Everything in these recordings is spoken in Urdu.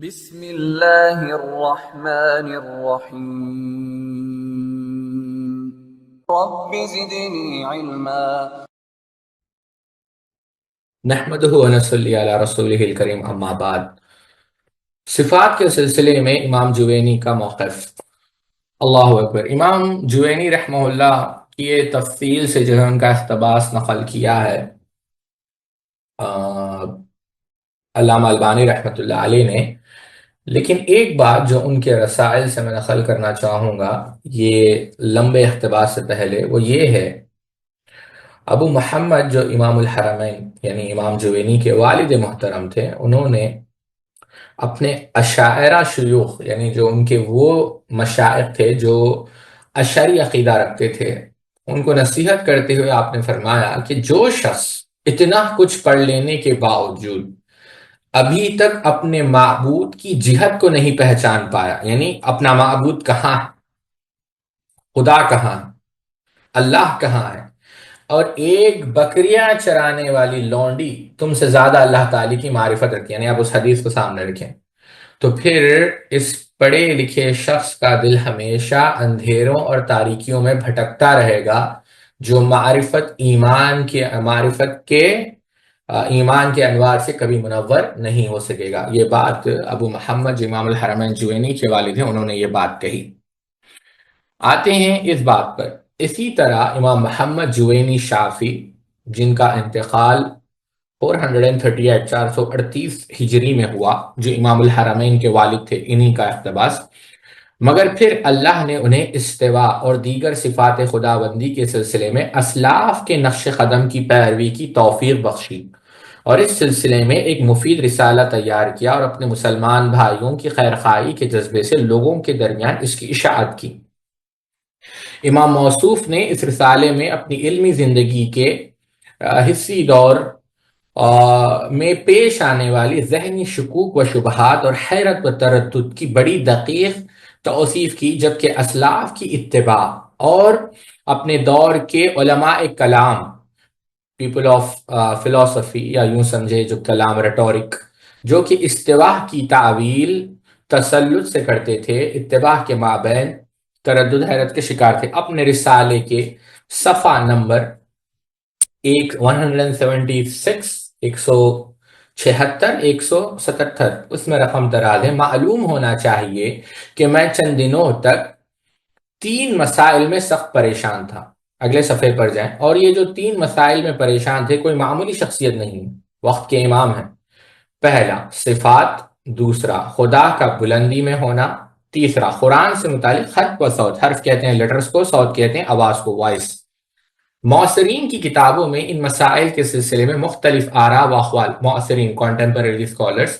بسم اللہ الرحمن الرحیم رب زدنی علما۔ نحمدہ ونصلی علی رسولہ الکریم، اما بعد۔ صفات کے سلسلے میں امام جوینی کا موقف۔ اللہ اکبر۔ امام جوینی رحمہ اللہ کی یہ تفصیل سے جو ہے ان کا اقتباس نقل کیا ہے علامہ البانی رحمۃ اللہ علیہ نے، لیکن ایک بات جو ان کے رسائل سے میں نقل کرنا چاہوں گا یہ لمبے اقتباس سے پہلے، وہ یہ ہے: ابو محمد جو امام الحرمین یعنی امام جوینی کے والد محترم تھے، انہوں نے اپنے اشاعرہ شیوخ یعنی جو ان کے وہ مشائخ تھے جو اشعری عقیدہ رکھتے تھے، ان کو نصیحت کرتے ہوئے آپ نے فرمایا کہ جو شخص اتنا کچھ پڑھ لینے کے باوجود ابھی تک اپنے معبود کی جہت کو نہیں پہچان پایا، یعنی اپنا معبود کہاں ہے، خدا کہاں ہے، اللہ کہاں ہے، اور ایک بکریاں چرانے والی لونڈی تم سے زیادہ اللہ تعالی کی معرفت رکھتی، یعنی آپ اس حدیث کو سامنے رکھیں، تو پھر اس پڑھے لکھے شخص کا دل ہمیشہ اندھیروں اور تاریکیوں میں بھٹکتا رہے گا، جو ایمان کے انوار سے کبھی منور نہیں ہو سکے گا۔ یہ بات ابو محمد جو امام الحرمین جوینی کے والد ہیں، انہوں نے یہ بات کہی۔ آتے ہیں اس بات پر، اسی طرح امام محمد جوینی شافعی جن کا انتقال 438 ہجری میں ہوا، جو امام الحرمین کے والد تھے، انہی کا اقتباس، مگر پھر اللہ نے انہیں استوا اور دیگر صفات خداوندی کے سلسلے میں اسلاف کے نقش قدم کی پیروی کی توفیق بخشی، اور اس سلسلے میں ایک مفید رسالہ تیار کیا اور اپنے مسلمان بھائیوں کی خیرخواہی کے جذبے سے لوگوں کے درمیان اس کی اشاعت کی۔ امام موصوف نے اس رسالے میں اپنی علمی زندگی کے حصی دور میں پیش آنے والی ذہنی شکوک و شبہات اور حیرت و تردد کی بڑی دقیق توصیف کی، جبکہ اسلاف کی اتباع اور اپنے دور کے علماء کلام، پیپل آف فلسفی، یا یوں سمجھے جو کلام ریٹورک، جو کہ استواء کی تعویل تسلط سے کرتے تھے، اتباع کے مابین تردد حیرت کے شکار تھے، اپنے رسالے کے صفحہ نمبر 176 176 177 اس میں رقم دراز ہے: معلوم ہونا چاہیے کہ میں چند دنوں تک 3 مسائل میں سخت پریشان تھا۔ اگلے صفحے پر جائیں، اور یہ جو 3 مسائل میں پریشان تھے کوئی معمولی شخصیت نہیں، وقت کے امام ہیں۔ پہلا صفات، دوسرا خدا کا بلندی میں ہونا، تیسرا قرآن سے متعلق خط و صوت، حرف کہتے ہیں لیٹرز کو، صوت کہتے ہیں آواز کو، وائس۔ معاصرین کی کتابوں میں ان مسائل کے سلسلے میں مختلف آراء و اقوال، معاصرین کنٹمپریری اسکالرز،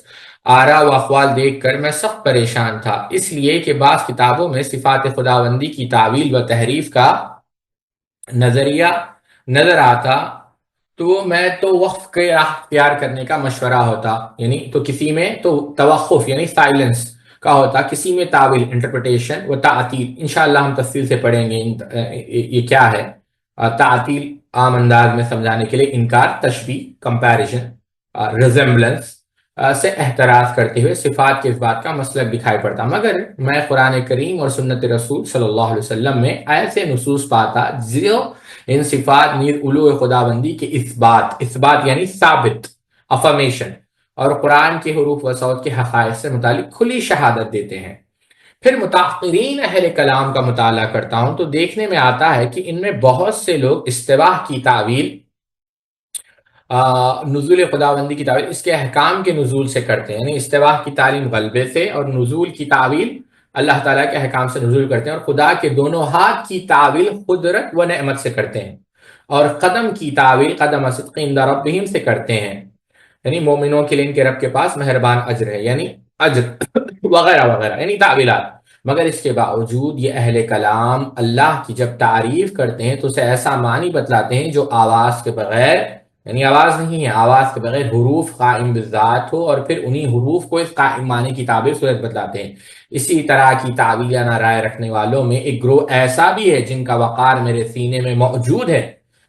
آراء و اقوال دیکھ کر میں سخت پریشان تھا، اس لیے کہ بعض کتابوں میں صفات خداوندی کی تعویل و تحریف کا نظریہ نظر آتا، تو میں تو وقف کے راہ اختیار کرنے کا مشورہ ہوتا، یعنی تو کسی میں تو توقف یعنی سائلنس کا ہوتا، کسی میں تعویل انٹرپریٹیشن و تعطیل، انشاءاللہ ہم تفصیل سے پڑھیں گے یہ کیا ہے۔ تعطیل عام انداز میں سمجھانے کے لیے انکار، تشبیہ، کمپیریزن، ریزمبلنس سے احتراز کرتے ہوئے صفات کے اس بات کا مسلک دکھائی پڑتا، مگر میں قرآن کریم اور سنت رسول صلی اللہ علیہ وسلم میں ایسے نصوص پاتا جو ان صفات نیز علو خداوندی کے اثبات یعنی ثابت، افرمیشن، اور قرآن کے حروف و صوت کے حقائق سے متعلق کھلی شہادت دیتے ہیں۔ پھر متأخرین اہل کلام کا مطالعہ کرتا ہوں تو دیکھنے میں آتا ہے کہ ان میں بہت سے لوگ استواء کی تعویل، نزول خداوندی کی تعویل اس کے احکام کے نزول سے کرتے ہیں، یعنی استواء کی تعلیم غلبے سے، اور نزول کی تعویل اللہ تعالیٰ کے احکام سے نزول کرتے ہیں، اور خدا کے دونوں ہاتھ کی تعویل قدرت و نعمت سے کرتے ہیں، اور قدم کی تعویل قدم صدق عند ربہم سے کرتے ہیں، یعنی مومنوں کے لیے ان کے رب کے پاس مہربان اجر ہے، یعنی اجر وغیرہ وغیرہ، یعنی تعویلات۔ مگر اس کے باوجود یہ اہل کلام اللہ کی جب تعریف کرتے ہیں تو اسے ایسا معنی بتلاتے ہیں جو آواز کے بغیر، یعنی آواز نہیں ہے، آواز کے بغیر حروف قائم بالذات ہو، اور پھر انہی حروف کو اس قائم معنی کی تعبیر صورت بتلاتے ہیں۔ اسی طرح کی تعویلانہ رائے رکھنے والوں میں ایک گروہ ایسا بھی ہے جن کا وقار میرے سینے میں موجود ہے،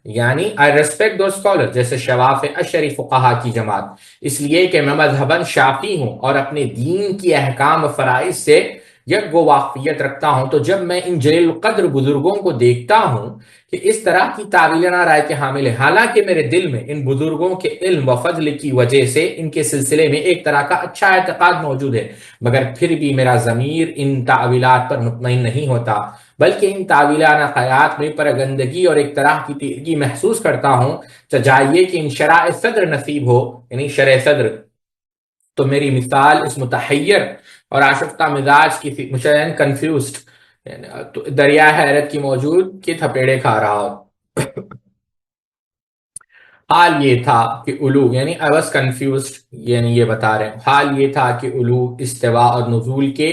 یعنی آئی ریسپیکٹ دو اسکالر، جیسے شواف اشری فقہا کی جماعت، اس لیے کہ میں مذہباً شافعی ہوں اور اپنے دین کی احکام و فرائض سے یکگو واقفیت رکھتا ہوں، تو جب میں ان جلیل القدر بزرگوں کو دیکھتا ہوں کہ اس طرح کی تعویلانہ رائے کے حامل ہیں، حالانکہ میرے دل میں ان بزرگوں کے علم و فضل کی وجہ سے ان کے سلسلے میں ایک طرح کا اچھا اعتقاد موجود ہے، مگر پھر بھی میرا ضمیر ان تعویلات پر مطمئن نہیں ہوتا، بلکہ ان تعویلانہ خیالات میں پرگندگی اور ایک طرح کی تیرگی محسوس کرتا ہوں۔ چاہیے کہ ان شرائع صدر نصیب ہو، یعنی شرع صدر، تو میری مثال اس متحیر اور آشفتہ مزاج کی مشین کنفیوزڈ تو دریا حیرت کی موجود کے تھپیڑے کھا رہا ہو۔ حال یہ تھا کہ علو، یعنی I was confused، یعنی یہ بتا رہے ہیں، حال یہ تھا کہ علو، استوا اور نزول کے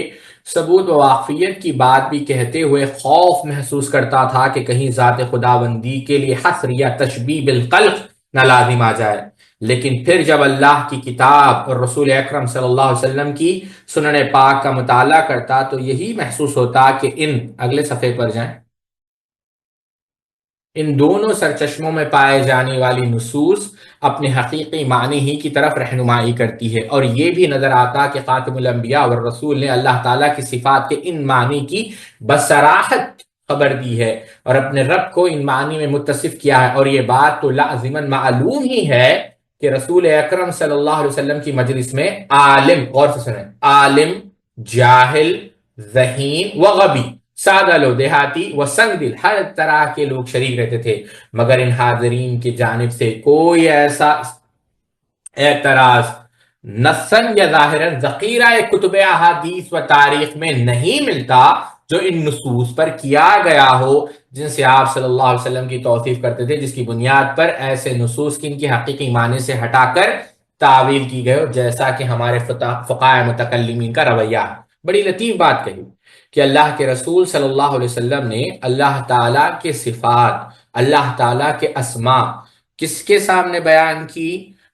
ثبوت و واقفیت کی بات بھی کہتے ہوئے خوف محسوس کرتا تھا کہ کہیں ذات خداوندی کے لیے حصر یا تشبیہ بالخلق نہ لازم آ جائے، لیکن پھر جب اللہ کی کتاب اور رسول اکرم صلی اللہ علیہ وسلم کی سنن پاک کا مطالعہ کرتا تو یہی محسوس ہوتا کہ ان اگلے صفحے پر جائیں، ان دونوں سرچشموں میں پائے جانے والی نصوص اپنے حقیقی معنی ہی کی طرف رہنمائی کرتی ہے، اور یہ بھی نظر آتا کہ خاتم الانبیاء والرسول نے اللہ تعالیٰ کی صفات کے ان معنی کی بصراحت خبر دی ہے اور اپنے رب کو ان معنی میں متصف کیا ہے، اور یہ بات تو لازماً معلوم ہی ہے کہ رسول اکرم صلی اللہ علیہ وسلم کی مجلس میں عالم، غور سے سنیں، عالم، جاہل، ذہین و غبی، سادہ لو، دیہاتی و سنگ دل، ہر طرح کے لوگ شریک رہتے تھے، مگر ان حاضرین کی جانب سے کوئی ایسا اعتراض نصاً یا ظاہراً ذخیرہ کتب احادیث و تاریخ میں نہیں ملتا جو ان نصوص پر کیا گیا ہو جن سے آپ صلی اللہ علیہ وسلم کی توصیف کرتے تھے، جس کی بنیاد پر ایسے نصوص کی ان کی حقیقی معنی سے ہٹا کر تعویل کی گئے ہو، جیسا کہ ہمارے فقہاء متکلمین کا رویہ ہے۔ بڑی لطیف بات کہی کہ اللہ کے رسول صلی اللہ علیہ وسلم نے اللہ تعالیٰ کے صفات، اللہ تعالیٰ کے اسماء کس کے سامنے بیان کی؟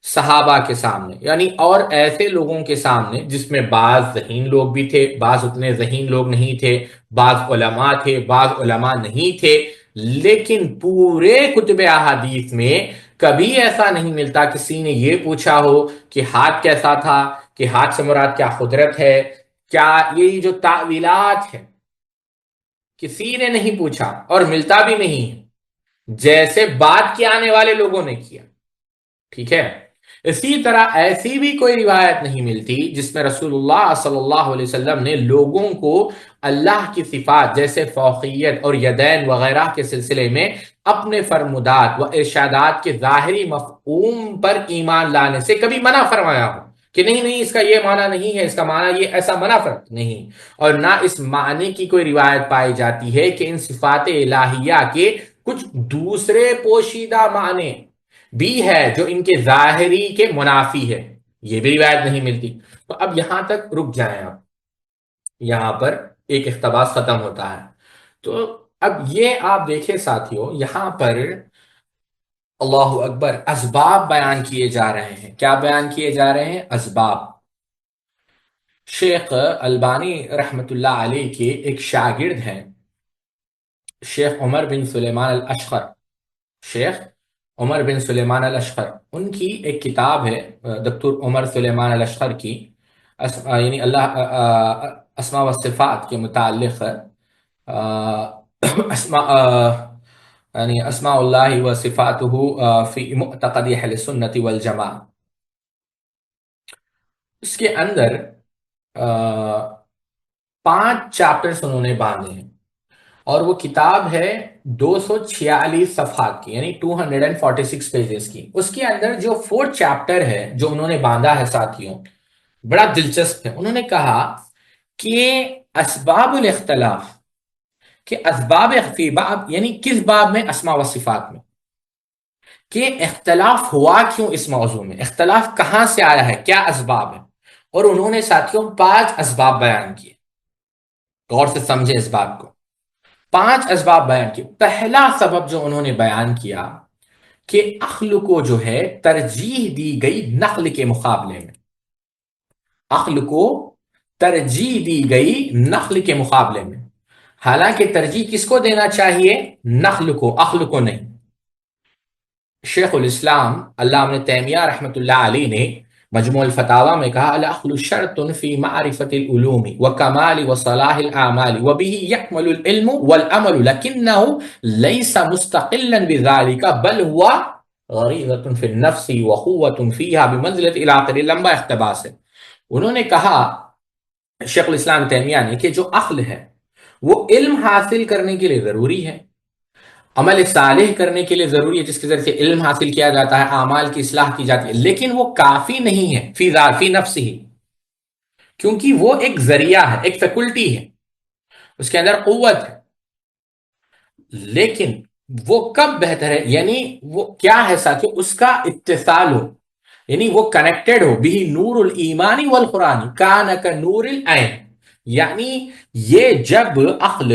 صحابہ کے سامنے، یعنی اور ایسے لوگوں کے سامنے جس میں بعض ذہین لوگ بھی تھے، بعض اتنے ذہین لوگ نہیں تھے، بعض علماء تھے، بعض علماء نہیں تھے، لیکن پورے کتب احادیث میں کبھی ایسا نہیں ملتا کسی نے یہ پوچھا ہو کہ ہاتھ کیسا تھا، کہ ہاتھ سے مراد کیا قدرت ہے، کیا یہ جو تعویلات ہے کسی نے نہیں پوچھا اور ملتا بھی نہیں ہے جیسے بات کے آنے والے لوگوں نے کیا، ٹھیک ہے؟ اسی طرح ایسی بھی کوئی روایت نہیں ملتی جس میں رسول اللہ صلی اللہ علیہ وسلم نے لوگوں کو اللہ کی صفات جیسے فوقیت اور یدین وغیرہ کے سلسلے میں اپنے فرمودات و ارشادات کے ظاہری مفہوم پر ایمان لانے سے کبھی منع فرمایا ہو کہ نہیں اس کا یہ معنی نہیں ہے، اس کا معنی یہ ایسا منع فرق نہیں، اور نہ اس معنی کی کوئی روایت پائی جاتی ہے کہ ان صفات الہیہ کے کچھ دوسرے پوشیدہ معنی بھی ہے جو ان کے ظاہری کے منافی ہے، یہ بھی روایت نہیں ملتی۔ تو اب یہاں تک رک جائیں، آپ یہاں پر ایک اقتباس ختم ہوتا ہے۔ تو اب یہ آپ دیکھیں ساتھیوں، یہاں پر اللہ اکبر اسباب بیان کیے جا رہے ہیں۔ کیا بیان کیے جا رہے ہیں؟ اسباب۔ شیخ البانی رحمت اللہ علیہ کے ایک شاگرد ہیں شیخ عمر بن سلیمان الاشقر، شیخ عمر بن سلیمان الاشقر، ان کی ایک کتاب ہے دکتور عمر سلیمان الاشقر کی، یعنی اللہ اسماء و صفات کے متعلق اسماء یعنی اسماء اللہ و صفاتہ فی معتقد اہل سنت والجماعہ، اس کے اندر 5 چیپٹرز انہوں نے باندھے ہیں، اور وہ کتاب ہے 246 صفحات کی، یعنی 246 پیجز کی۔ اس کے اندر جو 4 چیپٹر ہے جو انہوں نے باندھا ہے ساتھیوں، بڑا دلچسپ ہے۔ انہوں نے کہا کہ اسباب الاختلاف، کہ اسباب اختلاف یعنی کس باب میں؟ اسماء و صفات میں، کہ اختلاف ہوا کیوں اس موضوع میں، اختلاف کہاں سے آیا ہے، کیا اسباب ہے، اور انہوں نے ساتھیوں 5 اسباب بیان کیے۔ غور سے سمجھیں اس بات کو، 5 اسباب بیان کیے۔ پہلا سبب جو انہوں نے بیان کیا کہ عقل کو جو ہے ترجیح دی گئی نقل کے مقابلے میں، عقل کو ترجیح دی گئی نقل کے مقابلے میں، حالانکہ ترجیح کس کو دینا چاہیے؟ نقل کو، عقل کو نہیں۔ شیخ الاسلام علامہ ابن تیمیہ رحمۃ اللہ علیہ نے مجموع الفتاوی میں کہا العقل شرط فی معرفت العلوم وکمال وصلاح الاعمال وبه يكمل العلم والعمل لكنه ليس مستقلا بذلك بل هو غریزة فی النفس وقوة فیها بمنزلة العقل. لمبا اقتباس ہے. انہوں نے کہا شیخ الاسلام تیمیہ نے کہ جو عقل ہے وہ علم حاصل کرنے کے لیے ضروری ہے، عمل صالح کرنے کے لیے ضروری ہے جس کے ذریعے سے علم حاصل کیا جاتا ہے، اعمال کی اصلاح کی جاتی ہے، لیکن وہ کافی نہیں ہے فی نفس ہی، کیونکہ وہ ایک ذریعہ ہے، ایک فیکلٹی ہے، اس کے اندر قوت ہے، لیکن وہ کب بہتر ہے، یعنی وہ کیا ہے ساتھیو، اس کا اتصال ہو، یعنی وہ کنیکٹڈ ہو بھی نور الایمانی والقرآنی کانک نور العین، یعنی یہ جب عقل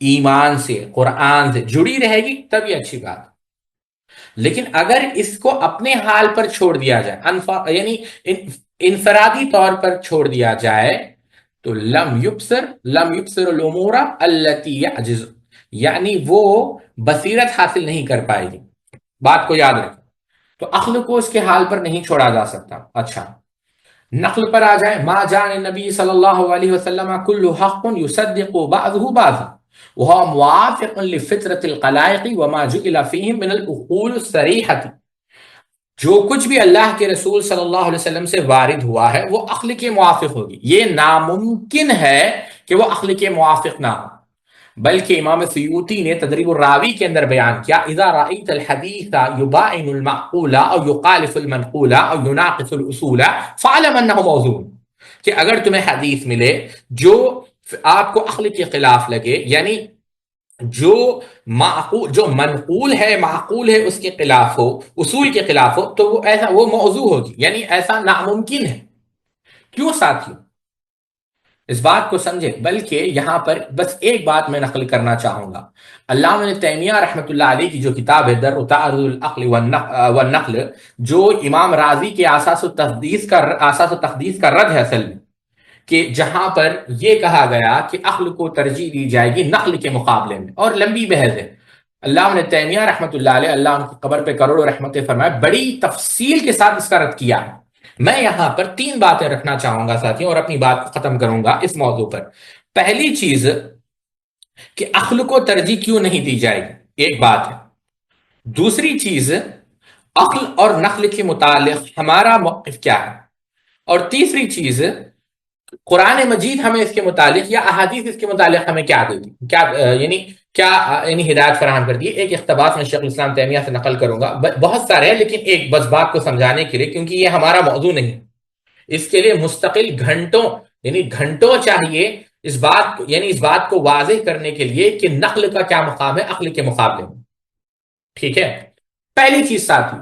ایمان سے قرآن سے جڑی رہے گی تب یہ اچھی بات. لیکن اگر اس کو اپنے حال پر چھوڑ دیا جائے، یعنی انفرادی طور پر چھوڑ دیا جائے تو لم یبصر الامور التي يعجز، یعنی وہ بصیرت حاصل نہیں کر پائے گی. بات کو یاد رکھیں. تو عقل کو اس کے حال پر نہیں چھوڑا جا سکتا. اچھا، نقل پر آ جائے، ما جان النبی صلی اللہ علیہ وسلم کل حق یصدق بعضه بعضا وهو موافق لفطرة القلائق وما جعل فيهم من العقول الصریحة. جو کچھ بھی اللہ کے رسول صلی اللہ علیہ وسلم سے وارد ہوا ہے وہ عقل کے موافق ہوگی. یہ ناممکن ہے کہ وہ عقل کے موافق نہ ہو، بلکہ امام سیوطی نے تدریب الراوی کے اندر بیان کیا اذا رأیت الحدیث یبائن المعقول او یخالف المنقول او یناقض الاصول فاعلم انه موضوع، کہ اگر تمہیں حدیث ملے جو آپ کو عقل کے خلاف لگے، یعنی جو منقول ہے معقول ہے اس کے خلاف ہو، اصول کے خلاف ہو، تو وہ موضوع ہوگی، یعنی ایسا ناممکن ہے. کیوں ساتھیوں؟ اس بات کو سمجھے. بلکہ یہاں پر بس ایک بات میں نقل کرنا چاہوں گا. علامہ ابن تیمیہ رحمۃ اللہ علیہ کی جو کتاب ہے درء تعارض العقل والنقل، جو امام رازی کے اساس و تقدیس کا رد ہے اصل میں، کہ جہاں پر یہ کہا گیا کہ عقل کو ترجیح دی جائے گی نقل کے مقابلے میں، اور لمبی بحث ہے. علامہ ابن تیمیہ رحمۃ اللہ علیہ، اللہ ان کی قبر پہ کروڑوں رحمتیں فرمائے، بڑی تفصیل کے ساتھ اس کا رد کیا ہے. میں یہاں پر 3 باتیں رکھنا چاہوں گا ساتھیوں اور اپنی بات کو ختم کروں گا اس موضوع پر. پہلی چیز کہ عقل کو ترجیح کیوں نہیں دی جائے گی، ایک بات ہے. دوسری چیز عقل اور نقل کے متعلق ہمارا موقف کیا ہے. اور تیسری چیز قرآن مجید ہمیں اس کے متعلق یا احادیث اس کے متعلق ہمیں کیا دیتی، یعنی ہدایت فراہم کرتی ہے. ایک اقتباس میں شیخ الاسلام تیمیہ سے نقل کروں گا، بہت سارے ہیں لیکن ایک بس بات کو سمجھانے کے لیے، کیونکہ یہ ہمارا موضوع نہیں، اس کے لیے مستقل گھنٹوں چاہیے اس بات کو واضح کرنے کے لیے کہ نقل کا کیا مقام ہے عقل کے مقابلے میں. ٹھیک ہے. پہلی چیز ساتھی،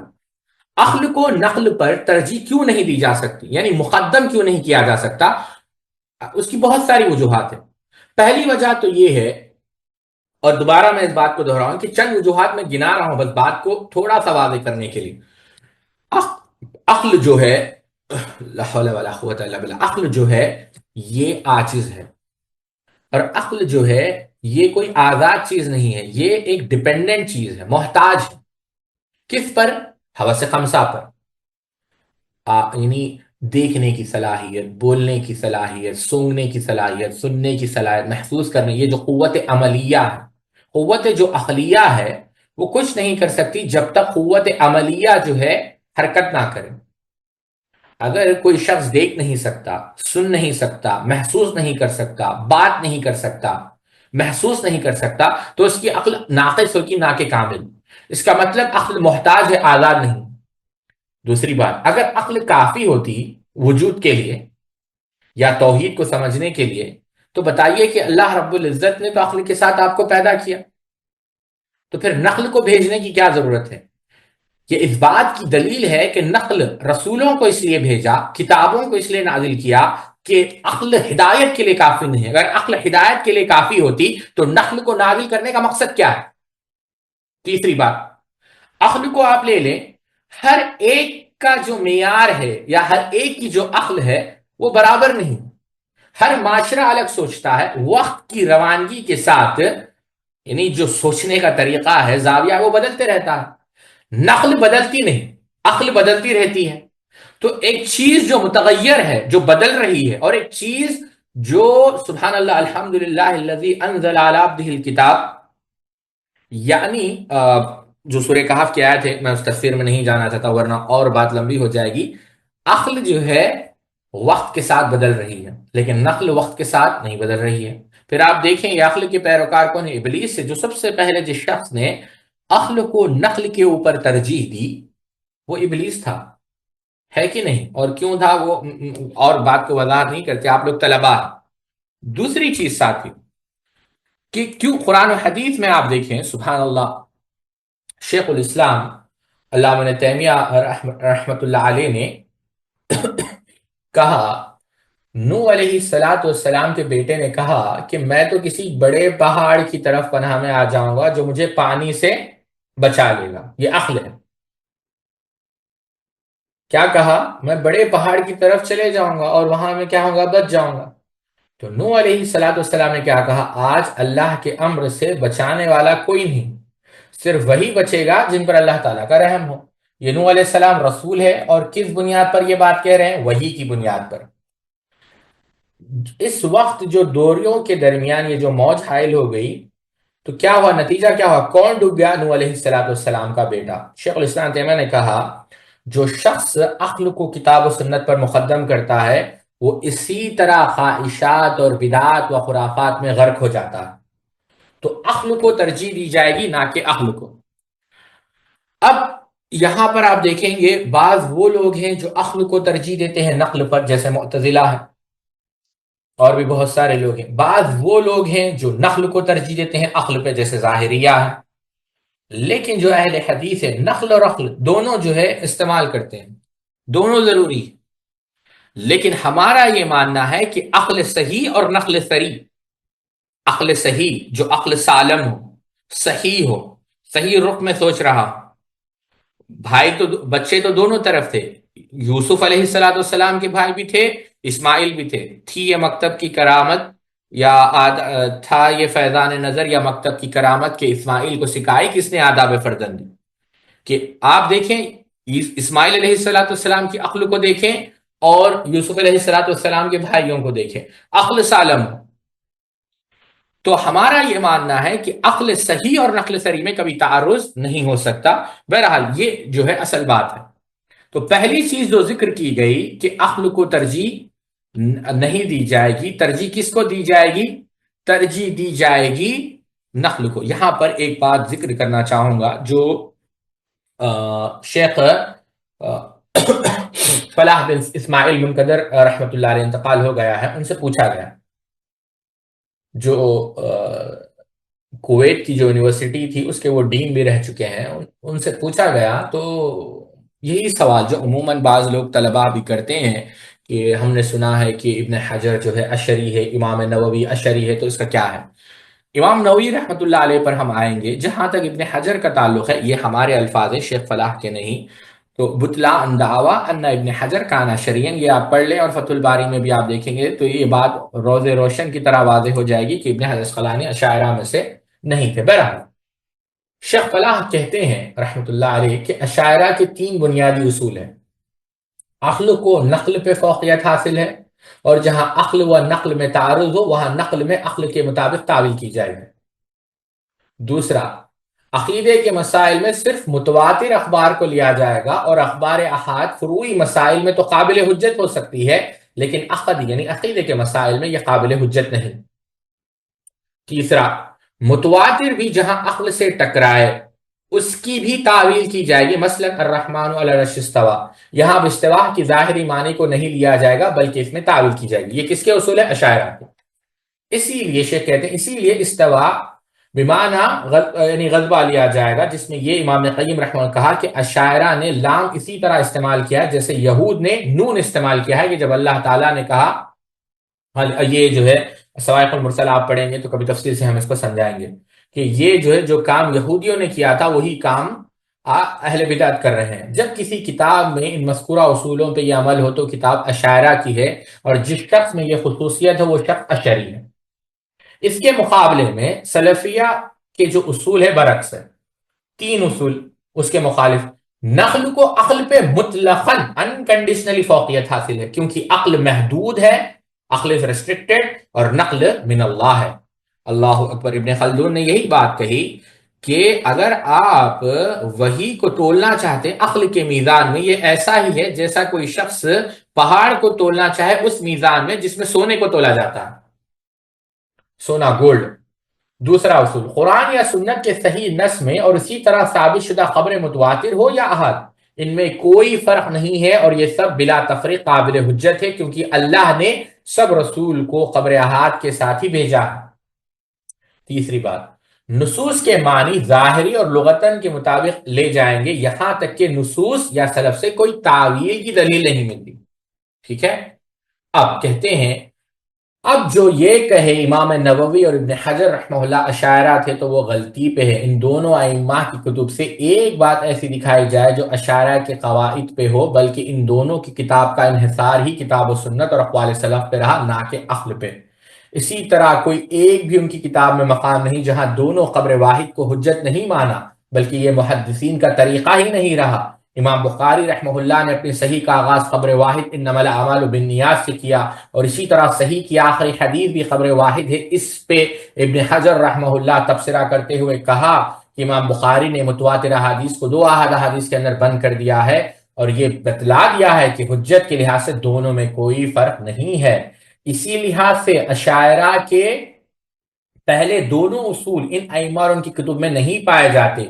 عقل کو نقل پر ترجیح کیوں نہیں دی جا سکتی، یعنی مقدم کیوں نہیں کیا جا سکتا. اس کی بہت ساری وجوہات ہیں. پہلی وجہ تو یہ ہے، اور دوبارہ میں اس بات کو دہراؤں کہ چند وجوہات میں گنا رہا ہوں بس بات کو تھوڑا سا واضح کرنے کے لیے. عقل جو ہے، لا حول ولا قوت الا باللہ، عقل جو ہے یہ عاجز ہے، اور عقل جو ہے یہ کوئی آزاد چیز نہیں ہے، یہ ایک ڈیپینڈنٹ چیز ہے، محتاج ہے. کس پر؟ حواس خمسہ پر، یعنی دیکھنے کی صلاحیت، بولنے کی صلاحیت، سونگنے کی صلاحیت، سننے کی صلاحیت، محسوس کرنے. یہ جو قوت عملیہ ہے، قوت جو عقلیہ ہے وہ کچھ نہیں کر سکتی جب تک قوت عملیہ جو ہے حرکت نہ کرے. اگر کوئی شخص دیکھ نہیں سکتا، سن نہیں سکتا، محسوس نہیں کر سکتا، بات نہیں کر سکتا، محسوس نہیں کر سکتا، تو اس کی عقل ناقص ہوگی نہ کہ کامل. اس کا مطلب عقل محتاج ہے، آزاد نہیں. دوسری بات، اگر عقل کافی ہوتی وجود کے لیے یا توحید کو سمجھنے کے لیے تو بتائیے کہ اللہ رب العزت نے تو عقل کے ساتھ آپ کو پیدا کیا، تو پھر نقل کو بھیجنے کی کیا ضرورت ہے؟ یہ اس بات کی دلیل ہے کہ نقل رسولوں کو اس لیے بھیجا، کتابوں کو اس لیے نازل کیا کہ عقل ہدایت کے لیے کافی نہیں ہے. اگر عقل ہدایت کے لیے کافی ہوتی تو نقل کو نازل کرنے کا مقصد کیا ہے؟ تیسری بات، عقل کو آپ لے لیں، ہر ایک کا جو معیار ہے یا ہر ایک کی جو عقل ہے وہ برابر نہیں. ہر معاشرہ الگ سوچتا ہے، وقت کی روانگی کے ساتھ، یعنی جو سوچنے کا طریقہ ہے، زاویہ، وہ بدلتے رہتا ہے. نقل بدلتی نہیں، عقل بدلتی رہتی ہے. تو ایک چیز جو متغیر ہے، جو بدل رہی ہے، اور ایک چیز جو سبحان اللہ الحمدللہ الذی انزل علی عبدہ الکتاب، یعنی جو سورہ کہف کی آیت ہے، میں اس تفسیر میں نہیں جانا چاہتا ورنہ اور بات لمبی ہو جائے گی. عقل جو ہے وقت کے ساتھ بدل رہی ہے، لیکن نقل وقت کے ساتھ نہیں بدل رہی ہے. پھر آپ دیکھیں یہ عقل کے پیروکار کون ہے؟ ابلیس سے. جو سب سے پہلے جس شخص نے عقل کو نقل کے اوپر ترجیح دی وہ ابلیس تھا، ہے کہ نہیں؟ اور کیوں تھا وہ اور بات کو وضاحت نہیں کرتے، آپ لوگ طلباء. دوسری چیز ساتھی کہ کیوں قرآن و حدیث میں آپ دیکھیں سبحان اللہ، شیخ الاسلام علامہ ابن تیمیہ رحمۃ اللہ علیہ نے کہا، نوح علیہ السلام کے بیٹے نے کہا کہ میں تو کسی بڑے پہاڑ کی طرف پناہ میں آ جاؤں گا جو مجھے پانی سے بچا لے گا. یہ عقل ہے. کیا کہا؟ میں بڑے پہاڑ کی طرف چلے جاؤں گا اور وہاں میں کیا ہوگا؟ بچ جاؤں گا. تو نوح علیہ السلام نے کیا کہا؟ آج اللہ کے امر سے بچانے والا کوئی نہیں، صرف وہی بچے گا جن پر اللہ تعالیٰ کا رحم ہو. یہ نوح علیہ السلام رسول ہے، اور کس بنیاد پر یہ بات کہہ رہے ہیں؟ وحی کی بنیاد پر. اس وقت جو دوریوں کے درمیان یہ جو موج حائل ہو گئی تو کیا ہوا؟ نتیجہ کیا ہوا؟ کون ڈوب گیا؟ نوح علیہ السلام کا بیٹا. شیخ الاسلام تیمیہ نے کہا جو شخص عقل کو کتاب و سنت پر مقدم کرتا ہے وہ اسی طرح خواہشات اور بدعات و خرافات میں غرق ہو جاتا ہے. تو عقل کو ترجیح دی جائے گی نہ کہ عقل کو. اب یہاں پر آپ دیکھیں گے بعض وہ لوگ ہیں جو عقل کو ترجیح دیتے ہیں نقل پر، جیسے معتزلہ ہے، اور بھی بہت سارے لوگ ہیں. بعض وہ لوگ ہیں جو نقل کو ترجیح دیتے ہیں عقل پہ، جیسے ظاہریہ ہے. لیکن جو اہل حدیث ہے نقل اور عقل دونوں جو ہے استعمال کرتے ہیں، دونوں ضروری ہے. لیکن ہمارا یہ ماننا ہے کہ عقل صحیح اور نقل صریح، عقل صحیح جو عقل سالم ہو، صحیح ہو، صحیح رخ میں سوچ رہا. بھائی تو بچے تو دونوں طرف تھے، یوسف علیہ السلام کے بھائی بھی تھے، اسماعیل بھی تھے. تھی یہ مکتب کی کرامت یا تھا یہ فیضان نظر یا مکتب کی کرامت کہ اسماعیل کو سکھائی کس نے آداب فرزندی. کہ آپ دیکھیں اسماعیل علیہ السلام کی عقل کو دیکھیں اور یوسف علیہ السلام کے بھائیوں کو دیکھیں، عقل سالم. تو ہمارا یہ ماننا ہے کہ عقل صحیح اور نقل صریح میں کبھی تعارض نہیں ہو سکتا. بہرحال یہ جو ہے اصل بات ہے. تو پہلی چیز جو ذکر کی گئی کہ عقل کو ترجیح نہیں دی جائے گی، ترجیح کس کو دی جائے گی؟ ترجیح دی جائے گی نقل کو. یہاں پر ایک بات ذکر کرنا چاہوں گا جو شیخ فلاح بن اسماعیل منقدر رحمۃ اللہ علیہ انتقال ہو گیا ہے، ان سے پوچھا گیا، جو کویت کی جو یونیورسٹی تھی اس کے وہ ڈین بھی رہ چکے ہیں، ان سے پوچھا گیا تو یہی سوال جو عموماً بعض لوگ طلباء بھی کرتے ہیں کہ ہم نے سنا ہے کہ ابن حجر جو ہے اشعری ہے، امام نووی اشعری ہے، تو اس کا کیا ہے؟ امام نووی رحمۃ اللہ علیہ پر ہم آئیں گے. جہاں تک ابن حجر کا تعلق ہے یہ ہمارے الفاظ ہیں، شیخ فلاح کے نہیں. تو بطلان دعویٰ ان ابن حجر کان اشعریًا، یہ آپ پڑھ لیں اور فتح الباری میں بھی آپ دیکھیں گے تو یہ بات روز روشن کی طرح واضح ہو جائے گی کہ ابن حجر اسقلانی اشاعرہ میں سے نہیں تھے. بہرحال شیخ فلاح کہتے ہیں رحمۃ اللہ علیہ کہ اشاعرہ کے 3 بنیادی اصول ہیں. عقل کو نقل پہ فوقیت حاصل ہے، اور جہاں عقل و نقل میں تعارض ہو وہاں نقل میں عقل کے مطابق تعویل کی جائے گی. دوسرا، عقیدے کے مسائل میں صرف متواتر اخبار کو لیا جائے گا، اور اخبار احاد فروعی مسائل میں تو قابل حجت ہو سکتی ہے لیکن عقد یعنی عقیدے کے مسائل میں یہ قابل حجت نہیں. تیسرا، متواتر بھی جہاں عقل سے ٹکرائے اس کی بھی تعویل کی جائے گی. مثلا الرحمن علی العرش استوى، یہاں اب استواء کی ظاہری معنی کو نہیں لیا جائے گا بلکہ اس میں تعویل کی جائے گی. یہ کس کے اصول ہے؟ اشاعرہ کے. اسی لیے شیخ کہتے ہیں اسی لیے استواء بمعنی یعنی غضبہ لیا جائے گا، جس میں یہ امام قیم رحمہ اللہ کہا کہ اشاعرہ نے لام اسی طرح استعمال کیا ہے جیسے یہود نے نون استعمال کیا ہے، کہ جب اللہ تعالیٰ نے کہا، یہ جو ہے صواعق المرسل آپ پڑھیں گے تو کبھی تفصیل سے ہم اس کو سمجھائیں گے کہ یہ جو ہے جو کام یہودیوں نے کیا تھا وہی کام اہل بدعت کر رہے ہیں. جب کسی کتاب میں ان مذکورہ اصولوں پہ یہ عمل ہو تو کتاب اشاعرہ کی ہے، اور جس شخص میں یہ خصوصیت ہے وہ شخص اشعری ہے. اس کے مقابلے میں سلفیہ کے جو اصول ہے برعکس ہے. 3 اصول اس کے مخالف نقل کو عقل پہ مطلقاً انکنڈیشنلی فوقیت حاصل ہے، کیونکہ عقل محدود ہے، عقل از ریسٹرکٹیڈ، اور نقل من اللہ ہے۔ اللہ اکبر۔ ابن خلدون نے یہی بات کہی کہ اگر آپ وحی کو تولنا چاہتے ہیں عقل کے میزان میں، یہ ایسا ہی ہے جیسا کوئی شخص پہاڑ کو تولنا چاہے اس میزان میں جس میں سونے کو تولا جاتا ہے، سونا، گولڈ۔ دوسرا اصول، قرآن یا سنت کے صحیح نص میں اور اسی طرح ثابت شدہ خبر متواتر ہو یا احاد، ان میں کوئی فرق نہیں ہے، اور یہ سب بلا تفریق قابل حجت ہے، کیونکہ اللہ نے سب رسول کو خبر احاد کے ساتھ ہی بھیجا ہے۔ تیسری بات، نصوص کے معنی ظاہری اور لغتن کے مطابق لے جائیں گے، یہاں تک کہ نصوص یا سلف سے کوئی تعویل کی دلیل نہیں ملتی۔ ٹھیک ہے؟ اب کہتے ہیں، اب جو یہ کہے امام نووی اور ابن حجر رحمہ اللہ اشاعرہ تھے تو وہ غلطی پہ ہے۔ ان دونوں ائمہ کی کتب سے ایک بات ایسی دکھائی جائے جو اشاعرہ کے قواعد پہ ہو، بلکہ ان دونوں کی کتاب کا انحصار ہی کتاب و سنت اور اقوال سلف پہ رہا، نہ کہ عقل پہ۔ اسی طرح کوئی ایک بھی ان کی کتاب میں مقام نہیں جہاں دونوں خبر واحد کو حجت نہیں مانا، بلکہ یہ محدثین کا طریقہ ہی نہیں رہا۔ امام بخاری رحمہ اللہ نے اپنی صحیح کا آغاز خبر واحد انما الاعمال بالنیات سے کیا، اور اسی طرح صحیح کی آخری حدیث بھی خبر واحد ہے۔ اس پہ ابن حجر رحمہ اللہ تبصرہ کرتے ہوئے کہا کہ امام بخاری نے متواتر احادیث کو 2 احاد احادیث کے اندر بند کر دیا ہے، اور یہ بتلا دیا ہے کہ حجت کے لحاظ سے دونوں میں کوئی فرق نہیں ہے۔ اسی لحاظ سے اشاعرہ کے پہلے دونوں اصول ان ائمہ اور ان کی کتب میں نہیں پائے جاتے۔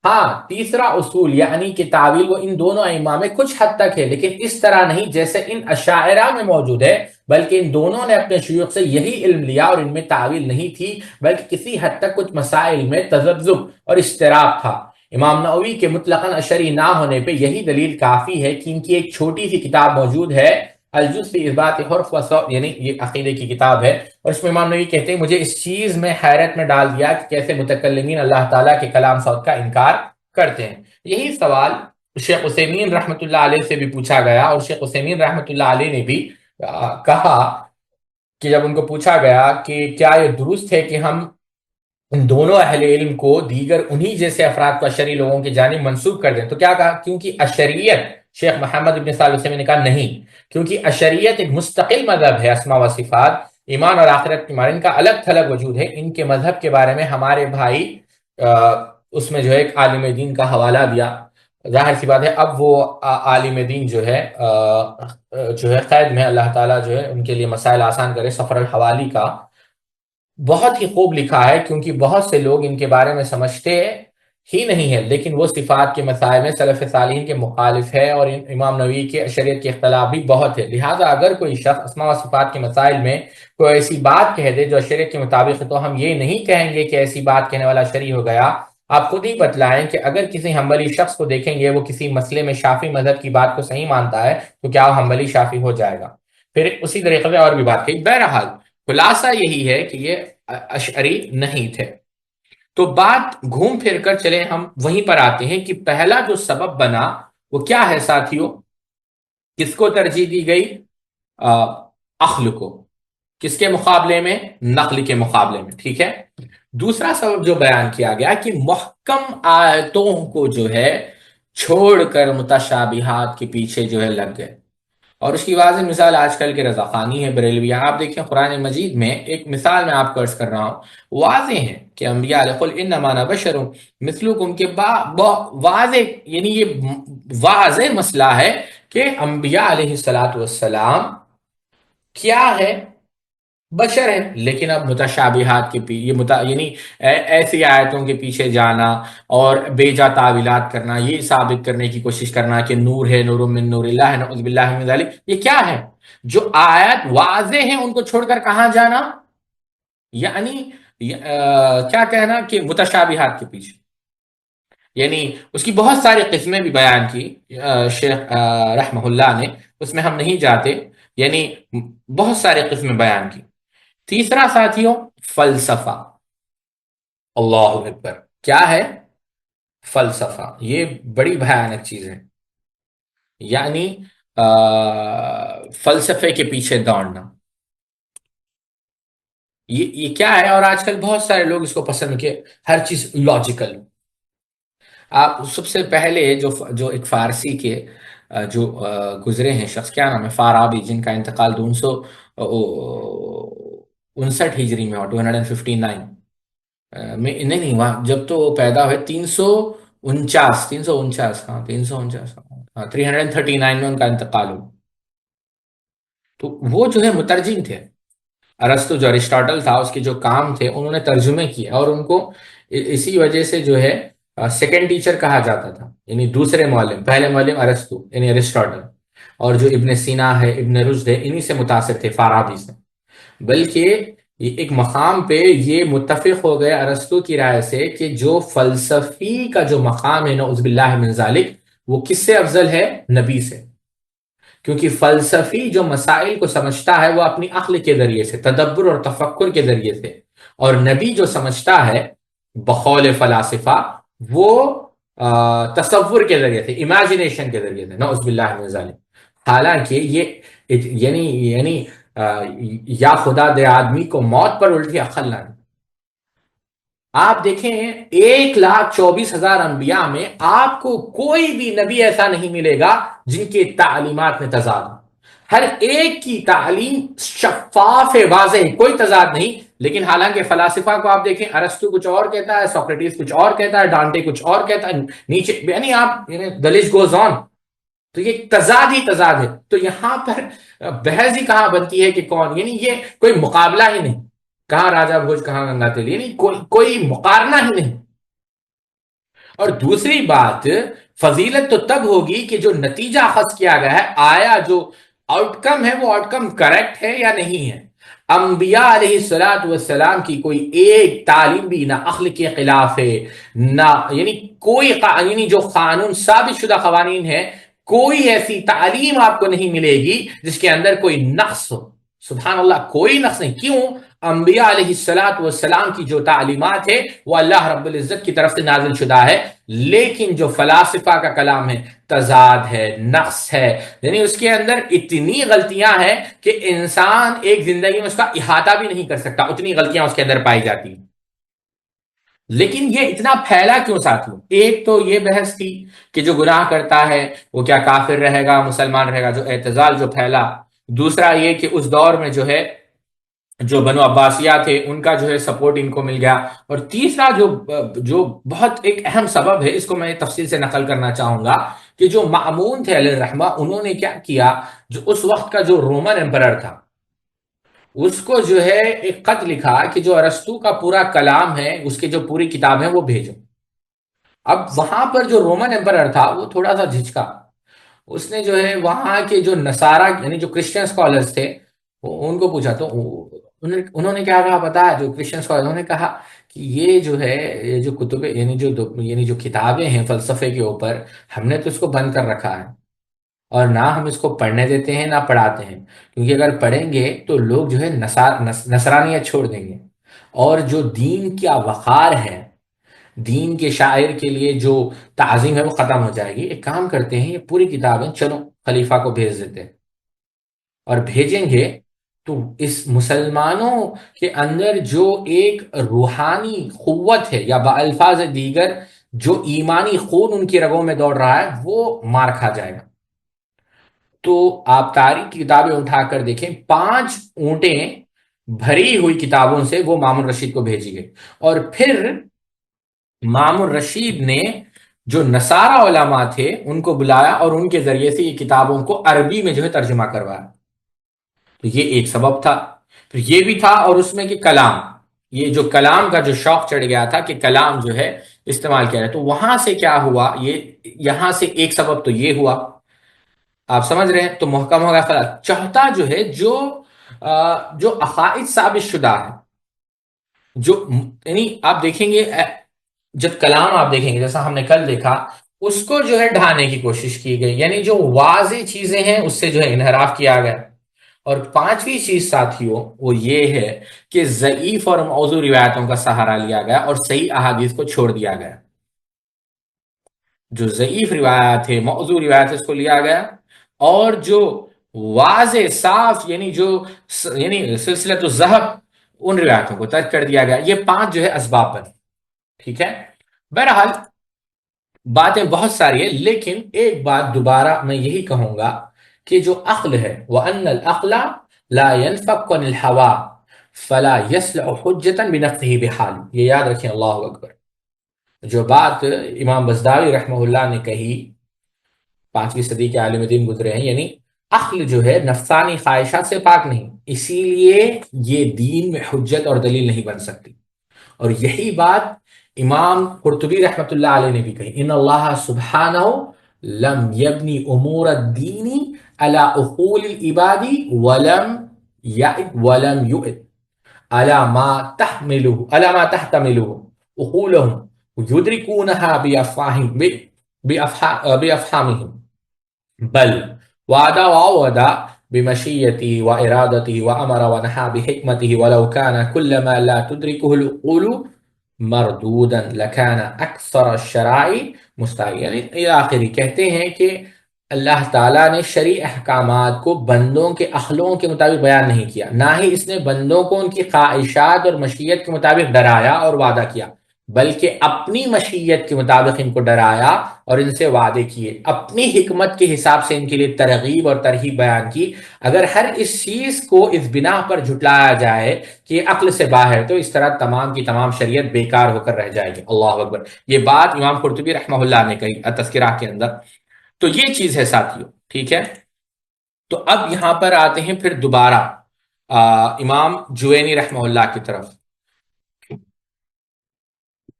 ہاں، تیسرا اصول یعنی کہ تعویل وہ ان دونوں ائمہ میں کچھ حد تک ہے، لیکن اس طرح نہیں جیسے ان اشاعرہ میں موجود ہے، بلکہ ان دونوں نے اپنے شیوخ سے یہی علم لیا اور ان میں تعویل نہیں تھی، بلکہ کسی حد تک کچھ مسائل میں تذبذب اور اضطراب تھا۔ امام نووی کے مطلقاً اشعری نہ ہونے پہ یہی دلیل کافی ہے کہ ان کی ایک چھوٹی سی کتاب موجود ہے، الجز فی اثبات حرف و صوت، یعنی یہ عقیدے کی کتاب ہے، اور اس میں امام نووی کہتے ہیں مجھے اس چیز میں حیرت میں ڈال دیا کہ کیسے متکلمین اللہ تعالیٰ کے کلام صوت کا انکار کرتے ہیں۔ یہی سوال شیخ عثیمین رحمۃ اللہ علیہ سے بھی پوچھا گیا، اور شیخ عثیمین رحمۃ اللہ علیہ نے بھی کہا کہ جب ان کو پوچھا گیا کہ کیا یہ درست ہے کہ ہم ان دونوں اہل علم کو دیگر انہی جیسے افراد کو اشعری لوگوں کی جانب منسوب کر دیں، تو کیا کہا؟ کیونکہ اشعریت، شیخ محمد ابن صالح العثیمین نے کہا نہیں، کیونکہ اشعریت ایک مستقل مذہب ہے، اسماء و صفات، ایمان اور آخرت کے بارے ان کا الگ تھلگ وجود ہے۔ ان کے مذہب کے بارے میں ہمارے بھائی اس میں جو ہے ایک عالم دین کا حوالہ دیا، ظاہر سی بات ہے اب وہ عالم دین جو ہے قید میں، اللہ تعالیٰ جو ہے ان کے لیے مسائل آسان کرے، سفر الحوالی کا بہت ہی خوب لکھا ہے، کیونکہ بہت سے لوگ ان کے بارے میں سمجھتے ہی نہیں ہے، لیکن وہ صفات کے مسائل میں سلف صالحین کے مخالف ہے، اور امام نووی کے شریعت کے اختلاف بھی بہت ہے۔ لہٰذا اگر کوئی شخص اسماء و صفات کے مسائل میں کوئی ایسی بات کہہ دے جو شریعت کے مطابق ہے، تو ہم یہ نہیں کہیں گے کہ ایسی بات کہنے والا شرعی ہو گیا۔ آپ خود ہی بتلائیں کہ اگر کسی حنبلی شخص کو دیکھیں گے وہ کسی مسئلے میں شافعی مذہب کی بات کو صحیح مانتا ہے، تو کیا وہ حنبلی شافعی ہو جائے گا؟ پھر اسی طریقے سے اور بھی بات کہی۔ بہرحال خلاصہ یہی ہے کہ یہ اشعری نہیں تھے۔ تو بات گھوم پھر کر چلے ہم وہیں پر آتے ہیں کہ پہلا جو سبب بنا وہ کیا ہے ساتھیوں؟ کس کو ترجیح دی گئی؟ عقل کو۔ کس کے مقابلے میں؟ نقل کے مقابلے میں۔ ٹھیک ہے۔ دوسرا سبب جو بیان کیا گیا کہ محکم آیتوں کو جو ہے چھوڑ کر متشابہات کے پیچھے جو ہے لگ گئے، اور اس کی واضح مثال آج کل کے رضاخانی ہے، بریلویہ۔ آپ دیکھیں قرآن مجید میں ایک مثال میں آپ کو عرض کر رہا ہوں، واضح ہے کہ انبیاء علیہ قل انما انا بشر مثلکم کے واضح، یعنی یہ واضح مسئلہ ہے کہ انبیاء علیہ الصلاۃ والسلام کیا ہے؟ بشر ہے، لیکن اب متشابہات کے یعنی ایسی آیتوں کے پیچھے جانا اور بیجا تعویلات کرنا، یہ ثابت کرنے کی کوشش کرنا کہ نور ہے، نور من نور اللہ ہے، نعوذ باللہ من ذلک، یہ کیا ہے؟ جو آیت واضح ہیں ان کو چھوڑ کر کہاں جانا؟ یعنی کیا کہنا کہ متشابہات کے پیچھے، یعنی اس کی بہت ساری قسمیں بھی بیان کی شیخ رحمہ اللہ نے، اس میں ہم نہیں جاتے، یعنی بہت سارے قسمیں بیان کی۔ تیسرا ساتھیوں، فلسفہ۔ اللہ اکبر، کیا ہے؟ فلسفہ۔ یہ بڑی بھیانک چیز ہے، یعنی فلسفے کے پیچھے دوڑنا، یہ کیا ہے؟ اور آج کل بہت سارے لوگ اس کو پسند کہ ہر چیز لاجیکل، آپ سب سے پہلے جو ایک فارسی کے جو گزرے ہیں شخص، کیا نام ہے، فارابی، جن کا انتقال 259 ہجری میں ہوا، 259 میں، نہیں نہیں، وہاں جب تو وہ پیدا ہوئے 349، ہاں 349، ہاں 339 میں ان کا انتقال ہوا. تو وہ جو ہے مترجم تھے. ارسطو جو ارسٹاٹل تھا، اس کے جو کام تھے انہوں نے ترجمے کیے، اور ان کو اسی وجہ سے جو ہے سیکنڈ ٹیچر کہا جاتا تھا، یعنی دوسرے معلم. پہلے معلم ارسطو یعنی ارسٹاٹل، اور جو ابن سینا ہے، ابن رشد ہے، انہی سے متاثر تھے، فارابی سے. بلکہ یہ ایک مقام پہ یہ متفق ہو گئے ارسطو کی رائے سے کہ جو فلسفی کا جو مقام ہے، نعوذ باللہ من ذالک، وہ کس سے افضل ہے؟ نبی سے. کیونکہ فلسفی جو مسائل کو سمجھتا ہے وہ اپنی عقل کے ذریعے سے، تدبر اور تفکر کے ذریعے سے، اور نبی جو سمجھتا ہے بقول فلاسفہ، وہ تصور کے ذریعے سے، امیجنیشن کے ذریعے سے، نعوذ باللہ من ذالک. حالانکہ یہ یعنی یا خدا دے آدمی کو موت پر الٹی عقل نہ دے. آپ دیکھیں 1,24,000 انبیاء میں آپ کو کوئی بھی نبی ایسا نہیں ملے گا جن کی تعلیمات میں تضاد ہو. ہر ایک کی تعلیم شفاف واضح، کوئی تضاد نہیں. لیکن حالانکہ فلاسفہ کو آپ دیکھیں، ارسطو کچھ اور کہتا ہے، سوکریٹس کچھ اور کہتا ہے، ڈانٹے کچھ اور کہتا ہے، نیچے یعنی آپ the list goes on. تو یہ تضاد ہی تضاد ہے. تو یہاں پر بحث ہی کہاں بنتی ہے کہ کون، یعنی یہ کوئی مقابلہ ہی نہیں. کہاں راجہ بھوج، کہاں گنگا تیلی، یعنی کوئی مقارنہ ہی نہیں. اور دوسری بات، فضیلت تو تب ہوگی کہ جو نتیجہ اخذ کیا گیا ہے، آیا جو آؤٹ کم ہے وہ آؤٹ کم کریکٹ ہے یا نہیں ہے. انبیاء علیہ السلام کی کوئی ایک تعلیم بھی نہ عقل کے خلاف ہے، نہ یعنی کوئی یعنی جو قانون ثابت شدہ قوانین ہے، کوئی ایسی تعلیم آپ کو نہیں ملے گی جس کے اندر کوئی نقص ہو. سبحان اللہ، کوئی نقص نہیں. کیوں؟ انبیاء علیہ السلام کی جو تعلیمات ہے وہ اللہ رب العزت کی طرف سے نازل شدہ ہے. لیکن جو فلاسفہ کا کلام ہے، تضاد ہے، نقص ہے، یعنی اس کے اندر اتنی غلطیاں ہیں کہ انسان ایک زندگی میں اس کا احاطہ بھی نہیں کر سکتا، اتنی غلطیاں اس کے اندر پائی جاتی ہیں. لیکن یہ اتنا پھیلا کیوں ساتھیوں؟ ایک تو یہ بحث تھی کہ جو گناہ کرتا ہے وہ کیا کافر رہے گا، مسلمان رہے گا، جو اعتزال جو پھیلا. دوسرا یہ کہ اس دور میں جو ہے جو بنو عباسیہ تھے ان کا جو ہے سپورٹ ان کو مل گیا. اور تیسرا جو بہت ایک اہم سبب ہے، اس کو میں تفصیل سے نقل کرنا چاہوں گا، کہ جو مأمون تھے علیہ الرحمہ، انہوں نے کیا کیا، جو اس وقت کا جو رومن امپرر تھا، اس کو جو ہے ایک خط لکھا کہ جو ارسطو کا پورا کلام ہے، اس کی جو پوری کتاب ہے وہ بھیجو. اب وہاں پر جو رومن امپرر تھا وہ تھوڑا سا جھجکا. اس نے جو ہے وہاں کے جو نصارہ یعنی جو کرسچن اسکالرز تھے، ان کو پوچھا. تو انہوں نے کیا کہا پتا ہے؟ جو کرسچن اسکالر، انہوں نے کہا کہ یہ جو ہے، یہ جو کتب یعنی جو کتابیں ہیں فلسفے کے اوپر، ہم نے تو اس کو بند کر رکھا ہے، اور نہ ہم اس کو پڑھنے دیتے ہیں نہ پڑھاتے ہیں. کیونکہ اگر پڑھیں گے تو لوگ جو ہے نصرانیت چھوڑ دیں گے، اور جو دین کا وقار ہے، دین کے شاعر کے لیے جو تعظیم ہے وہ ختم ہو جائے گی. ایک کام کرتے ہیں، یہ پوری کتابیں چلو خلیفہ کو بھیج دیتے ہیں، اور بھیجیں گے تو اس مسلمانوں کے اندر جو ایک روحانی قوت ہے، یا بالفاظ دیگر جو ایمانی خون ان کی رگوں میں دوڑ رہا ہے، وہ مار کھا جائے گا. تو آپ تاریخ کی کتابیں اٹھا کر دیکھیں، 5 اونٹیں بھری ہوئی کتابوں سے وہ مامون رشید کو بھیجی گئی. اور پھر مامون رشید نے جو نصارہ علماء تھے ان کو بلایا، اور ان کے ذریعے سے یہ کتابوں کو عربی میں جو ہے ترجمہ کروایا. تو یہ ایک سبب تھا. پھر یہ بھی تھا، اور اس میں کہ کلام، یہ جو کلام کا جو شوق چڑھ گیا تھا کہ کلام جو ہے استعمال کیا ہے. تو وہاں سے کیا ہوا، یہاں سے ایک سبب تو یہ ہوا، آپ سمجھ رہے ہیں. تو محکم ہو گیا خلاص. چوتھا جو ہے، جو عقائد ثابت شدہ ہے، جو یعنی آپ دیکھیں گے جب کلام آپ دیکھیں گے، جیسا ہم نے کل دیکھا، اس کو جو ہے ڈھانے کی کوشش کی گئی، یعنی جو واضح چیزیں ہیں اس سے جو ہے انحراف کیا گیا. اور 5ویں چیز ساتھیوں وہ یہ ہے کہ ضعیف اور موضوع روایتوں کا سہارا لیا گیا اور صحیح احادیث کو چھوڑ دیا گیا. جو ضعیف روایات ہے، موضوع روایت، اس کو لیا گیا، اور جو واضح صاف یعنی سلسلۃ الذہب، ان روایتوں کو ترک کر دیا گیا. یہ 5 جو ہے اسباب پر. ٹھیک ہے. بہرحال باتیں بہت ساری ہیں، لیکن ایک بات دوبارہ میں یہی کہوں گا کہ جو عقل ہے وَأَنَّ الْعَقْلَ لَا يَنْفَقُ عَنِ الْهَوَىٰ فَلَا يَصْلُحُ حُجَّةً بِنَفْسِهِ بِحَالٍ، یہ یاد رکھیں، اللہ اکبر۔ جو بات امام بزداوی رحمہ اللہ نے کہی، 5ویں صدی کے عالم دین گزرے ہیں، یعنی عقل جو ہے نفسانی خواہشات سے پاک نہیں، اسی لیے یہ دین میں حجت اور دلیل نہیں بن سکتی۔ اور یہی بات امام قرطبی رحمۃ اللہ علیہ نے بھی کہی، ان اللہ سبحانہ لم یبنی امور الدین علی عقول العباد ولم یؤد على ما تحتمله عقولهم يدركونها بأفهامهم، بل وعد وعود بمشيته وإرادته وأمر ونهى بحكمته، ولو كان كل ما لا تدركه العقول مردودا لكان أكثر الشرائع مستحيلا۔ یعنی آخری کہتے ہیں کہ اللہ تعالیٰ نے شرعی احکامات کو بندوں کے عقلوں کے مطابق بیان نہیں کیا، نہ ہی اس نے بندوں کو ان کی خواہشات اور مشیت کے مطابق ڈرایا اور وعدہ کیا، بلکہ اپنی مشیت کے مطابق ان کو ڈرایا اور ان سے وعدے کیے، اپنی حکمت کے حساب سے ان کے لیے ترغیب اور ترہیب بیان کی۔ اگر ہر اس چیز کو اس بنا پر جھٹلایا جائے کہ عقل سے باہر، تو اس طرح تمام کی تمام شریعت بیکار ہو کر رہ جائے گی۔ اللہ اکبر۔ یہ بات امام قرطبی رحمہ اللہ نے کہی التذکرہ کے اندر۔ تو یہ چیز ہے ساتھیوں، ٹھیک ہے۔ تو اب یہاں پر آتے ہیں پھر دوبارہ امام جوینی رحمہ اللہ کی طرف۔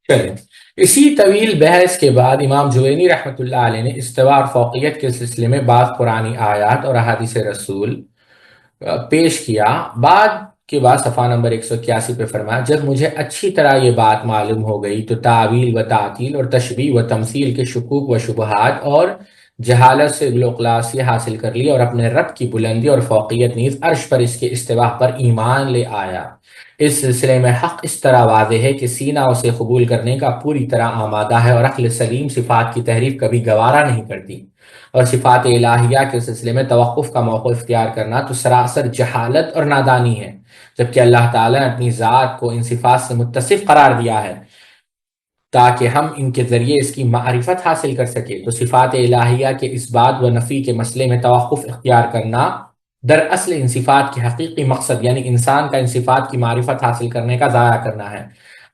چلیں، اسی طویل بحث کے بعد امام جوینی رحمۃ اللہ علیہ نے استواء اور فوقیت کے سلسلے میں بعض قرآنی آیات اور احادیث رسول پیش کیا۔ بعد صفحہ نمبر 181 پہ فرمایا، جب مجھے اچھی طرح یہ بات معلوم ہو گئی تو تعویل و تعطیل اور تشبیہ و تمثیل کے شکوک و شبہات اور جہالت سے گلوخلاصی حاصل کر لی، اور اپنے رب کی بلندی اور فوقیت نیز عرش پر اس کے استواء پر ایمان لے آیا۔ اس سلسلے میں حق اس طرح واضح ہے کہ سینہ اسے قبول کرنے کا پوری طرح آمادہ ہے، اور عقل سلیم صفات کی تحریف کبھی گوارا نہیں کرتی، اور صفات الہیہ کے سلسلے میں توقف کا موقع اختیار کرنا تو سراسر جہالت اور نادانی ہے، جبکہ اللہ تعالیٰ نے اپنی ذات کو ان صفات سے متصف قرار دیا ہے تاکہ ہم ان کے ذریعے اس کی معرفت حاصل کر سکیں۔ تو صفات الہیہ کے اس بات و نفی کے مسئلے میں توقف اختیار کرنا دراصل ان صفات کی حقیقی مقصد، یعنی انسان کا ان صفات کی معرفت حاصل کرنے کا ضائع کرنا ہے۔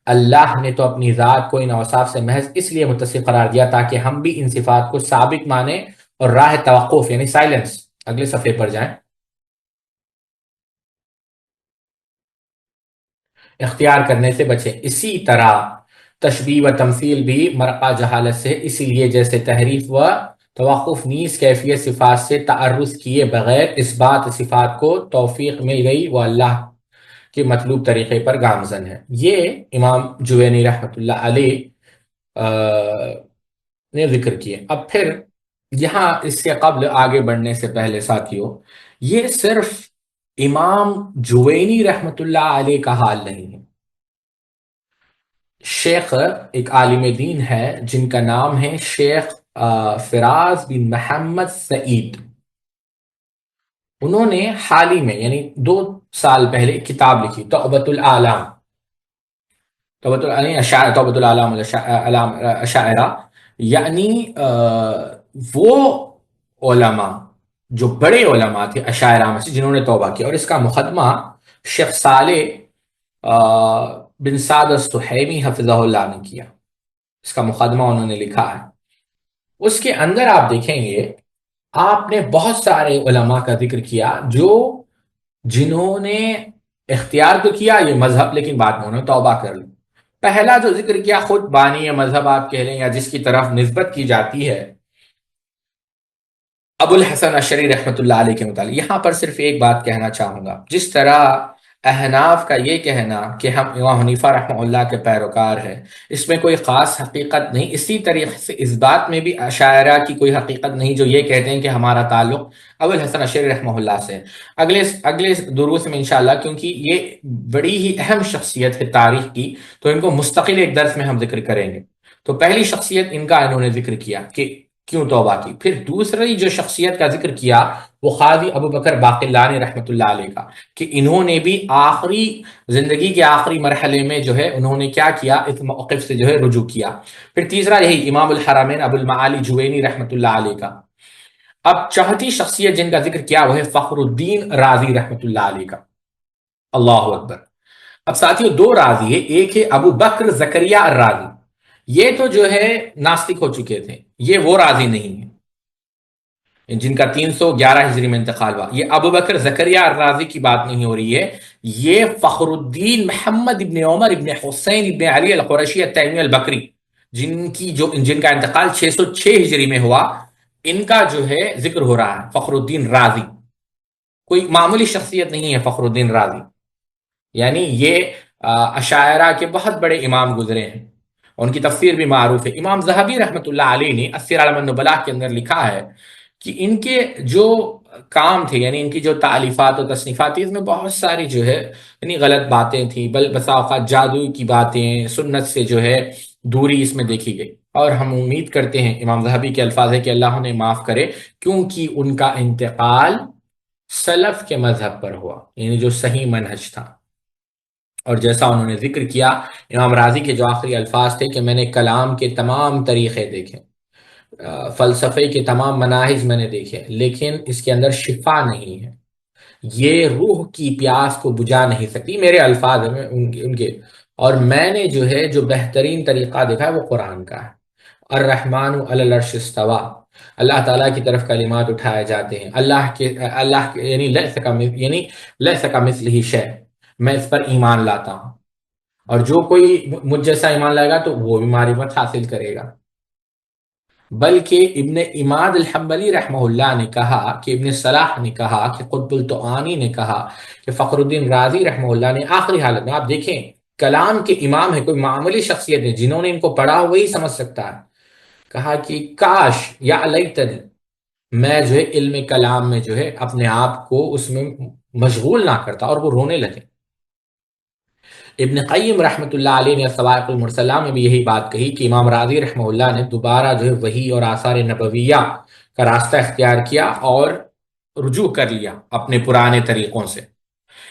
اللہ نے تو اپنی ذات کو ان اوصاف سے محض اس لیے متصف قرار دیا تاکہ ہم بھی ان صفات کو ثابت مانیں اور راہ توقف یعنی سائلنس، اگلے صفحے پر جائیں، اختیار کرنے سے بچیں۔ اسی طرح تشبیہ و تمثیل بھی مرقع جہالت سے، اسی لیے جیسے تحریف و توقف نیز کیفیت صفات سے تعرض کیے بغیر اس بات صفات کو توفیق مل گئی، وہ اللہ کے مطلوب طریقے پر گامزن ہے۔ یہ امام جوینی رحمۃ اللہ علیہ نے ذکر کیے۔ اب پھر یہاں اس سے قبل آگے بڑھنے سے پہلے ساتھیوں، یہ صرف امام جوینی رحمۃ اللہ علیہ کا حال نہیں ہے۔ شیخ ایک عالم دین ہے جن کا نام ہے شیخ فراز بن محمد سعید، انہوں نے حال ہی میں یعنی 2 سال پہلے کتاب لکھی توبۃ العالم، توبۃ العالم الاشاعرہ، یعنی وہ علماء جو بڑے علماء تھے اشاعرہ میں سے جنہوں نے توبہ کیا، اور اس کا مقدمہ شیخ صالح بن سعد السحیمی حفظہ اللہ نے کیا، اس کا مقدمہ انہوں نے لکھا ہے۔ اس کے اندر آپ دیکھیں گے آپ نے بہت سارے علماء کا ذکر کیا جنہوں نے اختیار تو کیا یہ مذہب، لیکن بعد میں انہوں نے توبہ کر لی۔ پہلا جو ذکر کیا خود بانی مذہب آپ کہہ لیں یا جس کی طرف نسبت کی جاتی ہے، ابو الحسن اشعری رحمۃ اللہ علیہ کے متعلق۔ یہاں پر صرف ایک بات کہنا چاہوں گا، جس طرح احناف کا یہ کہنا کہ ہم امام حنیفہ رحمہ اللہ کے پیروکار ہیں، اس میں کوئی خاص حقیقت نہیں، اسی طریقے سے اس بات میں بھی اشاعرہ کی کوئی حقیقت نہیں جو یہ کہتے ہیں کہ ہمارا تعلق ابو الحسن اشعری رحمہ اللہ سے۔ اگلے دروس میں انشاءاللہ، کیونکہ یہ بڑی ہی اہم شخصیت ہے تاریخ کی، تو ان کو مستقل ایک درس میں ہم ذکر کریں گے۔ تو پہلی شخصیت ان کا انہوں نے ذکر کیا کہ کیوں توبہ کی؟ پھر دوسری جو شخصیت کا ذکر کیا وہ قاضی ابو بکر باقلانی رحمۃ اللہ علیہ کا، کہ انہوں نے بھی آخری زندگی کے آخری مرحلے میں جو ہے انہوں نے کیا کیا، اس موقف سے جو ہے رجوع کیا۔ پھر تیسرا یہی امام الحرمین ابو المعالی جوینی رحمۃ اللہ علیہ کا۔ اب چوتھی شخصیت جن کا ذکر کیا وہ ہے فخر الدین رازی رحمۃ اللہ علیہ کا۔ اللہ اکبر۔ اب ساتھیو دو رازی ہے، ایک ہے ابو بکر زکریا الرازی، یہ تو جو ہے ناستک ہو چکے تھے، یہ وہ رازی نہیں ہے جن کا 311 ہجری میں انتقال ہوا۔ یہ ابو بکر زکریا الرازی کی بات نہیں ہو رہی ہے، یہ فخر الدین محمد ابن عمر ابن حسین ابن علی القرشی التیمی البکری، جن کا انتقال 606 ہجری میں ہوا، ان کا جو ہے ذکر ہو رہا ہے، فخر الدین رازی۔ کوئی معمولی شخصیت نہیں ہے فخر الدین رازی، یعنی یہ اشاعرہ کے بہت بڑے امام گزرے ہیں، ان کی تفسیر بھی معروف ہے۔ امام ذہبی رحمۃ اللہ علیہ نے السیر اعلام النبلاء کے اندر لکھا ہے کہ ان کے جو کام تھے، یعنی ان کی جو تالیفات و تصنیفات تھی، اس میں بہت ساری جو ہے یعنی غلط باتیں تھیں، بسا اوقات جادو کی باتیں، سنت سے جو ہے دوری اس میں دیکھی گئی، اور ہم امید کرتے ہیں امام ذہبی کے الفاظ ہے کہ اللہ انہیں معاف کرے، کیونکہ ان کا انتقال سلف کے مذہب پر ہوا، یعنی جو صحیح منہج تھا۔ اور جیسا انہوں نے ذکر کیا امام راضی کے جو آخری الفاظ تھے کہ میں نے کلام کے تمام طریقے دیکھے، فلسفے کے تمام مناہج میں نے دیکھے، لیکن اس کے اندر شفا نہیں ہے، یہ روح کی پیاس کو بجھا نہیں سکتی، میرے الفاظ ہیں ان کے، اور میں نے جو ہے جو بہترین طریقہ دیکھا ہے وہ قرآن کا ہے۔ الرحمن علی العرش استوى، اللہ تعالیٰ کی طرف کلمات اٹھائے جاتے ہیں، اللہ کے یعنی لیس کمثلہ شیء، میں اس پر ایمان لاتا ہوں، اور جو کوئی مجھ جیسا ایمان لائے گا تو وہ بھی معرفت حاصل کرے گا۔ بلکہ ابن اماد الحنبلی رحمہ اللہ نے کہا، کہ ابن صلاح نے کہا، کہ قطب الطعانی نے کہا، کہ فخر الدین رازی رحمہ اللہ نے آخری حالت میں، آپ دیکھیں کلام کے امام ہے، کوئی معمولی شخصیت ہے، جنہوں نے ان کو پڑھا وہی سمجھ سکتا ہے، کہا کہ کاش یا لیتنی میں جو ہے علم کلام میں جو ہے اپنے آپ کو اس میں مشغول نہ کرتا، اور وہ رونے لگے۔ ابن قیم رحمۃ اللہ علیہ نے الصواعق المرسلہ میں بھی یہی بات کہی کہ امام راضی رحمہ اللہ نے دوبارہ جو ہے وحی اور آثار نبویہ کا راستہ اختیار کیا اور رجوع کر لیا اپنے پرانے طریقوں سے۔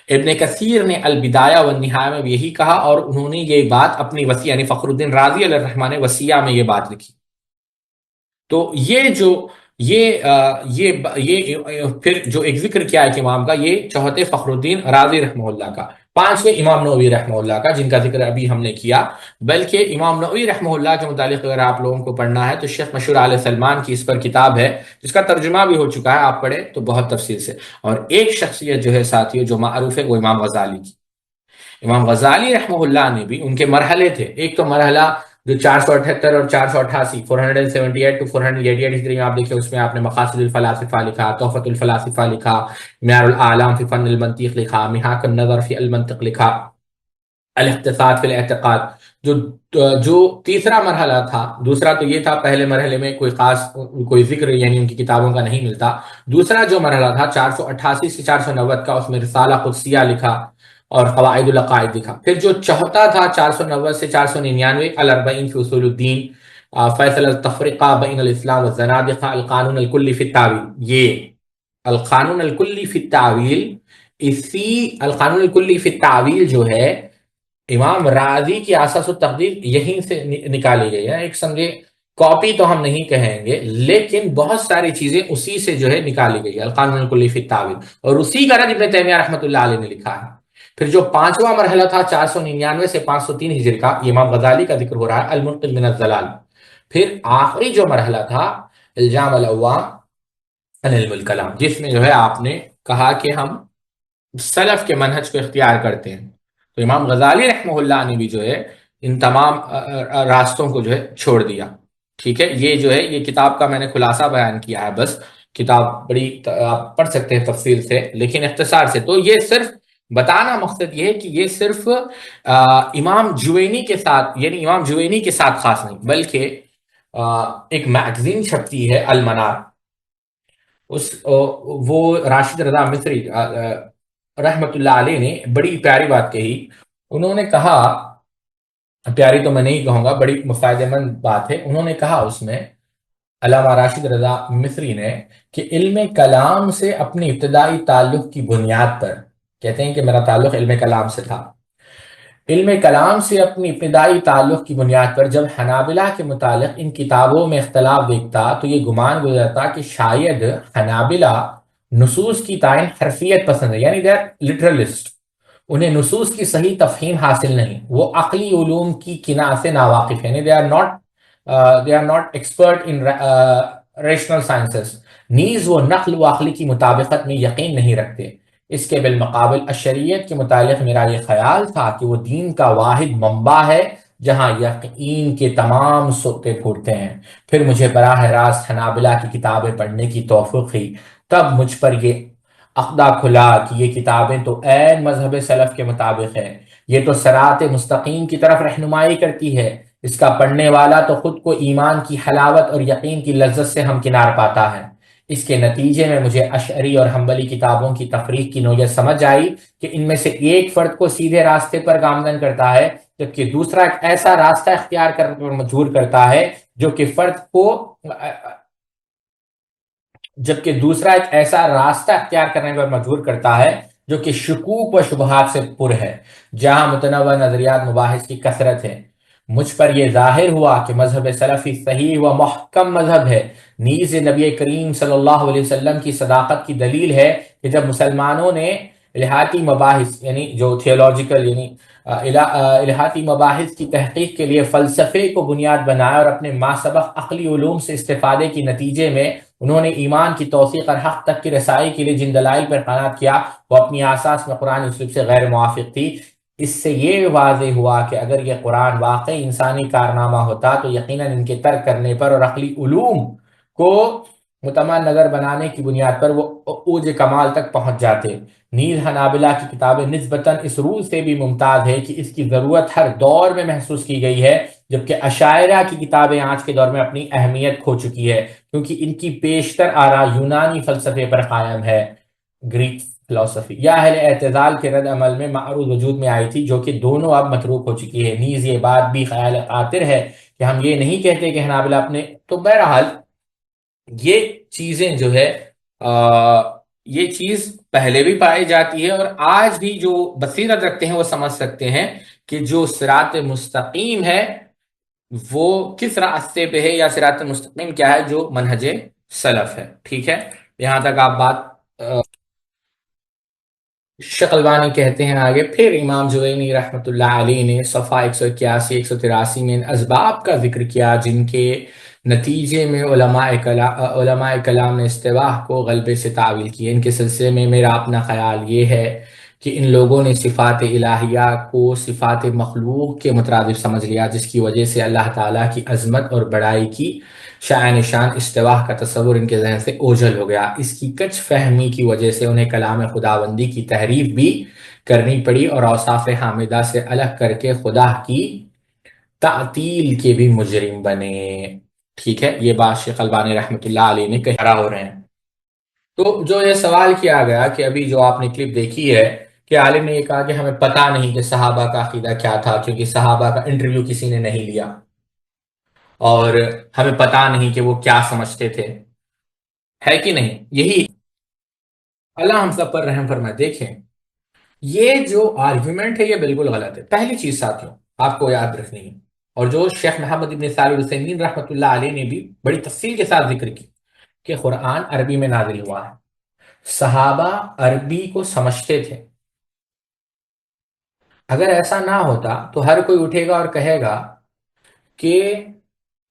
ابن کثیر نے البدایہ والنہایہ میں بھی یہی کہا، اور انہوں نے یہ بات اپنی وصیہ یعنی فخر الدین رازی علیہ الرحمٰن نے وصیہ میں یہ بات لکھی۔ تو یہ پھر جو ایک ذکر کیا ہے کہ امام کا، یہ چوتھے فخر الدین رازی رحمہ اللہ کا۔ پانچویں امام نووی رحمہ اللہ کا، جن کا ذکر ابھی ہم نے کیا۔ بلکہ امام نووی رحمہ اللہ کے متعلق اگر آپ لوگوں کو پڑھنا ہے تو شیخ مشہور آل سلمان کی اس پر کتاب ہے، جس کا ترجمہ بھی ہو چکا ہے، آپ پڑھیں تو بہت تفصیل سے۔ اور ایک شخصیت جو ہے ساتھیوں جو معروف ہے وہ امام غزالی کی۔ امام غزالی رحمہ اللہ نے بھی، ان کے مرحلے تھے، ایک تو مرحلہ جو 478 اور 488 478 to 488 ہجری میں آپ دیکھیں، اس میں آپ نے مقاصد الفلاسفہ لکھا، تحفۃ الفلاسفہ لکھا، معیار الاعلام فی فن المنطق لکھا، محاک النظر فی المنطق لکھا، الاقتصاد فی الاعتقاد۔ جو تیسرا مرحلہ تھا، دوسرا تو یہ تھا پہلے مرحلے میں کوئی خاص کوئی ذکر یعنی ان کی کتابوں کا نہیں ملتا۔ دوسرا جو مرحلہ تھا 488 سے 490 کا، اس میں رسالہ قدسیہ لکھا اور قواعد العقائد لکھا۔ پھر جو چوتھا تھا 490 سے 499 الاربعین فی اصول الدین، فیصل التفرقہ بین الاسلام والزنادقہ، القانون الکلی فی التاویل۔ یہ القانون الکلی فی التاویل، اسی القانون الکلی فی التاویل جو ہے امام راضی کی اساس و تقدیر یہیں سے نکالی گئی ہے۔ ایک سمجھے کاپی تو ہم نہیں کہیں گے، لیکن بہت ساری چیزیں اسی سے جو ہے نکالی گئی ہے، القانون الکلی فی التاویل، اور اسی کا رد ابن تیمیہ رحمۃ اللہ علیہ نے لکھا ہے۔ پھر جو پانچواں مرحلہ تھا 499 سے 503 ہجری کا، امام غزالی کا ذکر ہو رہا ہے، المنقذ من الضلال۔ پھر آخری جو مرحلہ تھا الجام العوام عن علم الکلام، جس میں جو ہے آپ نے کہا کہ ہم سلف کے منہج کو اختیار کرتے ہیں، تو امام غزالی رحمہ اللہ نے بھی جو ہے ان تمام راستوں کو جو ہے چھوڑ دیا۔ ٹھیک ہے، یہ جو ہے یہ کتاب کا میں نے خلاصہ بیان کیا ہے، بس کتاب بڑی آپ پڑھ سکتے ہیں تفصیل سے، لیکن اختصار سے تو یہ صرف بتانا مقصد یہ ہے کہ یہ صرف امام جوینی کے ساتھ، یعنی امام جوینی کے ساتھ خاص نہیں، بلکہ ایک میگزین چھپتی ہے المنار، وہ راشد رضا مصری رحمت اللہ علیہ نے بڑی پیاری بات کہی۔ انہوں نے کہا، پیاری تو میں نہیں کہوں گا، بڑی فائدہ مند بات ہے، انہوں نے کہا اس میں علامہ راشد رضا مصری نے کہ علم کلام سے اپنی ابتدائی تعلق کی بنیاد پر، کہتے ہیں کہ میرا تعلق علم کلام سے تھا، علم کلام سے اپنی ابتدائی تعلق کی بنیاد پر جب حنابلہ کے متعلق ان کتابوں میں اختلاف دیکھتا تو یہ گمان گزرتا کہ شاید حنابلہ نصوص کی تعین حرفیت پسند ہے، یعنی دے آر لٹرلسٹ، انہیں نصوص کی صحیح تفہیم حاصل نہیں، وہ عقلی علوم کی کناع سے ناواقف ہیں، یعنی they are not expert in rational sciences, نیز وہ نقل و عقلی کی مطابقت میں یقین نہیں رکھتے۔ اس کے بالمقابل اشریعت کے متعلق میرا یہ خیال تھا کہ وہ دین کا واحد منبع ہے جہاں یقین کے تمام سوتے پھوٹتے ہیں۔ پھر مجھے براہ راست حنابلہ کی کتابیں پڑھنے کی توفیق ہوئی، تب مجھ پر یہ عقدہ کھلا کہ یہ کتابیں تو عین مذہب سلف کے مطابق ہے، یہ تو صراط مستقیم کی طرف رہنمائی کرتی ہے، اس کا پڑھنے والا تو خود کو ایمان کی حلاوت اور یقین کی لذت سے ہمکنار پاتا ہے۔ اس کے نتیجے میں مجھے اشعری اور حنبلی کتابوں کی تفریق کی نوعیت سمجھ آئی کہ ان میں سے ایک فرد کو سیدھے راستے پر گامزن کرتا ہے جبکہ دوسرا ایک ایسا راستہ اختیار کرنے پر مجبور کرتا ہے جو کہ فرد کو جبکہ دوسرا ایک ایسا راستہ اختیار کرنے پر مجبور کرتا ہے جو کہ شکوک و شبہات سے پر ہے، جہاں متنوع نظریات مباحث کی کثرت ہے۔ مجھ پر یہ ظاہر ہوا کہ مذہب سلفی صحیح و محکم مذہب ہے، نیز نبی کریم صلی اللہ علیہ وسلم کی صداقت کی دلیل ہے کہ جب مسلمانوں نے الہاتی مباحث یعنی جو تھیولوجیکل یعنی الہاتی مباحث کی تحقیق کے لیے فلسفے کو بنیاد بنایا اور اپنے ما سبق عقلی علوم سے استفادے کے نتیجے میں انہوں نے ایمان کی توثیق اور حق تک کی رسائی کے لیے جن دلائل پر قناعت کیا وہ اپنی اساس میں قرآن اسلوب سے غیر موافق تھی۔ اس سے یہ واضح ہوا کہ اگر یہ قرآن واقعی انسانی کارنامہ ہوتا تو یقیناً ان کے ترک کرنے پر اور عقلی علوم کو متمع نظر بنانے کی بنیاد پر وہ اوج کمال تک پہنچ جاتے۔ نیز حنابلہ کی کتابیں نسبتاً اس روح سے بھی ممتاز ہے کہ اس کی ضرورت ہر دور میں محسوس کی گئی ہے، جبکہ اشاعرہ کی کتابیں آج کے دور میں اپنی اہمیت کھو چکی ہے کیونکہ ان کی بیشتر آراء یونانی فلسفے پر قائم ہے، گریک فلسفی یا اہل اعتزال کے رد عمل میں معروض وجود میں آئی تھی، جو کہ دونوں اب متروک ہو چکی ہے۔ نیز یہ بات بھی خیال خاطر ہے کہ ہم یہ نہیں کہتے کہ حنابلہ اپنے تو بہرحال یہ چیزیں جو ہے یہ چیز پہلے بھی پائی جاتی ہے اور آج بھی جو بصیرت رکھتے ہیں وہ سمجھ سکتے ہیں کہ جو صراط مستقیم ہے وہ کس راستے پہ ہے یا صراط مستقیم کیا ہے، جو منہج سلف ہے۔ ٹھیک ہے، یہاں تک آپ بات شیخ البانی کہتے ہیں آگے، پھر امام جوینی رحمۃ اللہ علیہ نے صفحہ 181 183 میں ان اسباب کا ذکر کیا جن کے نتیجے میں علماء کلام نے استواء کو غلبے سے تعویل کی۔ ان کے سلسلے میں میرا اپنا خیال یہ ہے کہ ان لوگوں نے صفات الہیہ کو صفات مخلوق کے مترادف سمجھ لیا، جس کی وجہ سے اللہ تعالیٰ کی عظمت اور بڑائی کی شأن شان استواء کا تصور ان کے ذہن سے اوجھل ہو گیا۔ اس کی کچ فہمی کی وجہ سے انہیں کلام خداوندی کی تحریف بھی کرنی پڑی اور اوصاف حامدہ سے الگ کر کے خدا کی تعطیل کے بھی مجرم بنے۔ ٹھیک ہے، یہ بات شیخ البانی رحمۃ اللہ علیہ نے کہا ہو رہے ہیں۔ تو جو یہ سوال کیا گیا کہ ابھی جو آپ نے کلپ دیکھی ہے کہ عالم نے یہ کہا کہ ہمیں پتہ نہیں کہ صحابہ کا عقیدہ کیا تھا کیونکہ صحابہ کا انٹرویو کسی نے نہیں لیا اور ہمیں پتہ نہیں کہ وہ کیا سمجھتے تھے، ہے کہ نہیں؟ یہی اللہ ہم سب پر رحم فرمائے۔ دیکھیں یہ جو آرگیومنٹ ہے یہ بالکل غلط ہے۔ پہلی چیز ساتھیوں آپ کو یاد رکھنی ہے، اور جو شیخ محمد ابن صالح العثیمین رحمۃ اللہ علیہ نے بھی بڑی تفصیل کے ساتھ ذکر کی کہ قرآن عربی میں نازل ہوا ہے، صحابہ عربی کو سمجھتے تھے۔ اگر ایسا نہ ہوتا تو ہر کوئی اٹھے گا اور کہے گا کہ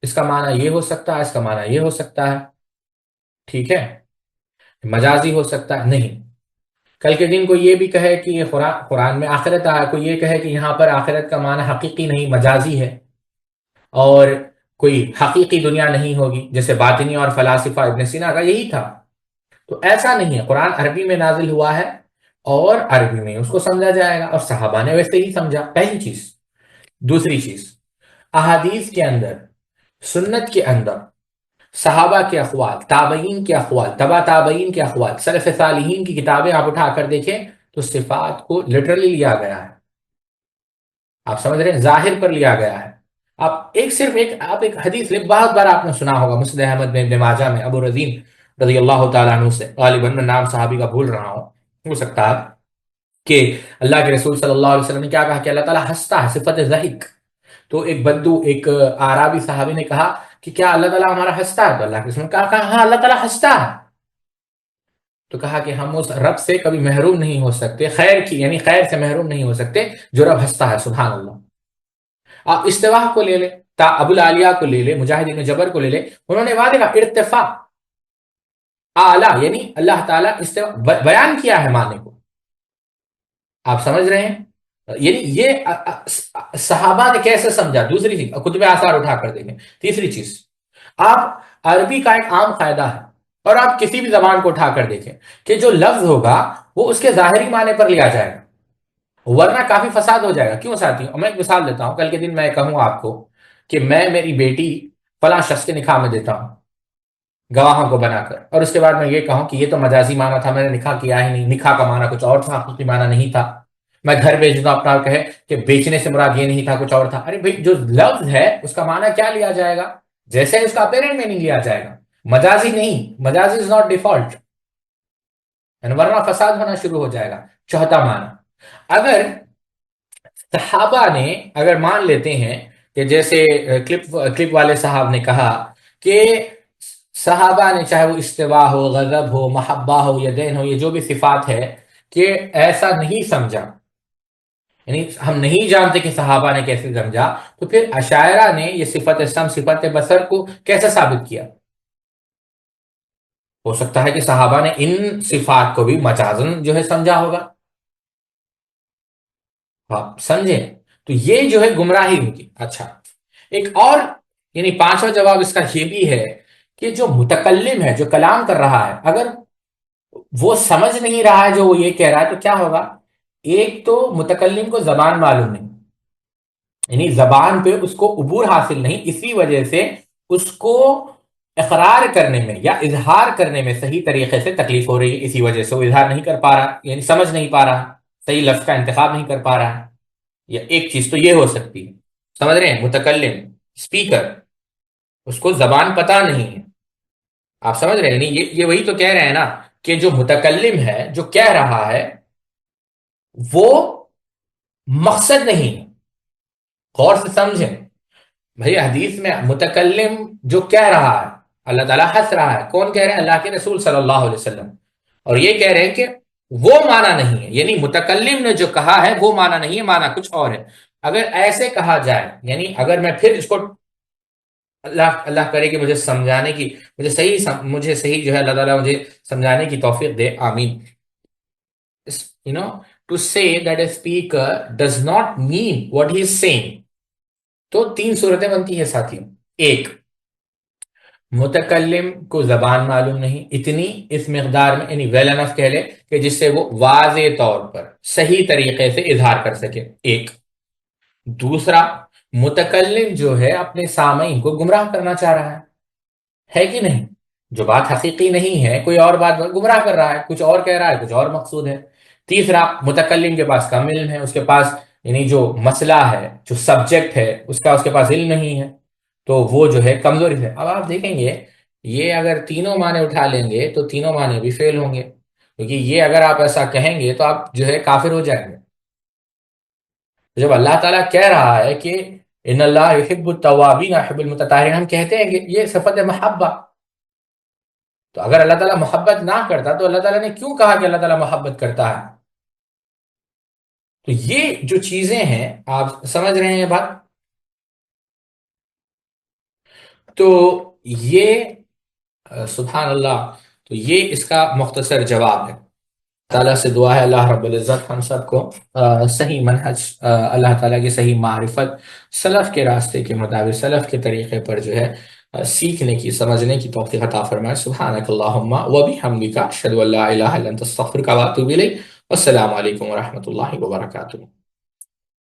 اس کا معنی یہ ہو سکتا ہے، اس کا معنی یہ ہو سکتا ہے، ٹھیک ہے، مجازی ہو سکتا ہے۔ نہیں، کل کے دن کوئی یہ بھی کہے کہ یہ قرآن میں آخرت آیا، کوئی یہ کہے کہ یہاں پر آخرت کا معنی حقیقی نہیں مجازی ہے، اور کوئی حقیقی دنیا نہیں ہوگی، جیسے باطنی اور فلاسفہ ابن سینا کا یہی تھا۔ تو ایسا نہیں ہے، قرآن عربی میں نازل ہوا ہے اور عربی میں اس کو سمجھا جائے گا، اور صحابہ نے ویسے ہی سمجھا، پہلی چیز۔ دوسری چیز، احادیث کے اندر، سنت کے اندر صحابہ کے اقوال، تابعین کے اقوال، تبع تابعین کے اقوال، سلف صالحین کی کتابیں آپ اٹھا کر دیکھیں تو صفات کو لٹرلی لیا گیا ہے، آپ سمجھ رہے ہیں، ظاہر پر لیا گیا ہے۔ آپ ایک حدیث لے، بہت بار آپ نے سنا ہوگا، مسند احمد میں، ابن ماجہ میں، ابو رزین رضی اللہ تعالیٰ عنہ سے، غالباً میں نام صحابی کا بھول رہا ہوں، ہو سکتا ہے کہ اللہ کے رسول صلی اللہ علیہ وسلم نے کیا کہا کہ اللہ تعالیٰ ہنستا ہے، صفت ضحک. تو ایک اعرابی صحابی نے کہا کہ کیا اللہ تعالیٰ ہمارا ہنستا ہے؟ تو اللہ کے رسول نے کہا ہاں اللہ تعالیٰ ہنستا ہے. تو کہا کہ ہم اس رب سے کبھی محروم نہیں ہو سکتے، خیر کی یعنی خیر سے محروم نہیں ہو سکتے جو رب ہنستا ہے. سبحان اللہ. آپ استواء کو لے لیں، ابو العالیہ کو لے لیں، مجاہد بن جبر کو لے لیں، انہوں نے واضح کہا ارتفاع اعلیٰ، یعنی اللہ تعالیٰ استواء بیان کیا ہے معنی کو. آپ سمجھ رہے ہیں؟ یعنی یہ صحابہ نے کیسے سمجھا؟ دوسری چیز کتب آثار اٹھا کر دیکھیں. تیسری چیز، آپ عربی کا ایک عام قاعدہ ہے، اور آپ کسی بھی زبان کو اٹھا کر دیکھیں کہ جو لفظ ہوگا وہ اس کے ظاہری معنی پر لیا جائے گا، ورنہ کافی فساد ہو جائے گا. کیوں ساتھیوں؟ میں ایک مثال دیتا ہوں. کل کے دن میں کہوں آپ کو کہ میں میری بیٹی فلاں شخص کے نکاح میں دیتا ہوں گواہوں کو بنا کر، اور اس کے بعد میں یہ کہوں کہ یہ تو مجازی معنی تھا، میں نے نکاح کیا ہی نہیں، نکاح کا معنی کچھ اور تھا، حقیقی معنی نہیں تھا. میں گھر بیچ دوں اپنا، کہے کہ بیچنے سے مراد یہ نہیں تھا، کچھ اور تھا. ارے بھائی جو لفظ ہے اس کا معنی کیا لیا جائے گا؟ جیسے اس کا اپیرنٹ میں نہیں لیا جائے گا، مجازی نہیں. مجازی از ناٹ ڈیفالٹ، ورنہ فساد ہونا شروع ہو جائے گا. چوتھا معنی، اگر صحابہ نے اگر مان لیتے ہیں کہ جیسے کلپ والے صاحب نے کہا کہ صحابہ نے چاہے وہ استوا ہو، غضب ہو، محبہ ہو، یدین ہو، یہ جو بھی صفات ہے، کہ ایسا نہیں سمجھا، یعنی ہم نہیں جانتے کہ صحابہ نے کیسے سمجھا، تو پھر اشاعرہ نے یہ صفت سم، صفت بصر کو کیسے ثابت کیا؟ ہو سکتا ہے کہ صحابہ نے ان صفات کو بھی مجازن جو ہے سمجھا ہوگا. آپ سمجھیں؟ تو یہ جو ہے گمراہی ہوگی. اچھا، ایک اور یعنی پانچواں جواب اس کا یہ بھی ہے کہ جو متکلم ہے، جو کلام کر رہا ہے، اگر وہ سمجھ نہیں رہا ہے جو وہ یہ کہہ رہا ہے تو کیا ہوگا؟ ایک تو متکلم کو زبان معلوم نہیں، یعنی زبان پہ اس کو عبور حاصل نہیں، اسی وجہ سے اس کو اقرار کرنے میں یا اظہار کرنے میں صحیح طریقے سے تکلیف ہو رہی ہے. اسی وجہ سے وہ اظہار نہیں کر پا رہا، یعنی سمجھ نہیں پا رہا، صحیح لفظ کا انتخاب نہیں کر پا رہا ہے. یا ایک چیز تو یہ ہو سکتی ہے. سمجھ رہے ہیں؟ متکلم، اسپیکر، اس کو زبان پتہ نہیں ہے. آپ سمجھ رہے ہیں؟ یہ وہی تو کہہ رہے ہیں نا کہ جو متکلم ہے، جو کہہ رہا ہے، وہ مقصد نہیں ہے. غور سے سمجھیں بھئی، حدیث میں متکلم جو کہہ رہا ہے، اللہ تعالیٰ ہنس رہا ہے. کون کہہ رہے ہیں؟ اللہ کے رسول صلی اللہ علیہ وسلم. اور یہ کہہ رہے ہیں کہ وہ معنی نہیں ہے، یعنی متکلم نے جو کہا ہے وہ معنی نہیں ہے، معنی کچھ اور ہے. اگر ایسے کہا جائے، یعنی اگر میں پھر اس کو اللہ کرے کہ مجھے سمجھانے کی، مجھے صحیح جو ہے اللہ تعالیٰ مجھے سمجھانے کی توفیق دے، آمین. to say that a speaker does not mean what he is saying. تو تین صورتیں بنتی ہیں ساتھیوں. ایک، متکلم کو زبان معلوم نہیں، اتنی اس مقدار میں، یعنی ویل انف کہہ لے کہ جس سے وہ واضح طور پر صحیح طریقے سے اظہار کر سکے. ایک. دوسرا، متکلم جو ہے اپنے سامعین کو گمراہ کرنا چاہ رہا ہے کہ نہیں؟ جو بات حقیقی نہیں ہے، کوئی اور بات گمراہ کر رہا ہے، کچھ اور کہہ رہا ہے، کچھ اور مقصود ہے. تیسرا، متکلم کے پاس کم علم ہے، اس کے پاس یعنی جو مسئلہ ہے، جو سبجیکٹ ہے، اس کے پاس علم نہیں ہے، تو وہ جو ہے کمزوری ہے. اب آپ دیکھیں گے یہ اگر تینوں معنی اٹھا لیں گے تو تینوں معنی بھی فیل ہوں گے، کیونکہ یہ اگر آپ ایسا کہیں گے تو آپ جو ہے کافر ہو جائیں گے. جب اللہ تعالیٰ کہہ رہا ہے کہ ان اللہ یحب التوابین یحب المتطہرین، ہم کہتے ہیں کہ یہ صفت محبہ. تو اگر اللہ تعالیٰ محبت نہ کرتا تو اللہ تعالیٰ نے کیوں کہا کہ اللہ تعالیٰ محبت کرتا ہے؟ تو یہ جو چیزیں ہیں، آپ سمجھ رہے ہیں بات؟ تو یہ سبحان اللہ، تو یہ اس کا مختصر جواب ہے. تعالیٰ سے دعا ہے اللہ رب العزت ہم سب کو صحیح منہج، اللہ تعالیٰ کی صحیح معرفت، سلف کے راستے کے مطابق، سلف کے طریقے پر جو ہے سیکھنے کی، سمجھنے کی توفیق عطا فرمائے. سبحانک اللہم و بحمدک، اشہد ان لا الہ الا انت، استغفرک و اتوب الیک. والسلام علیکم ورحمۃ اللہ وبرکاتہ.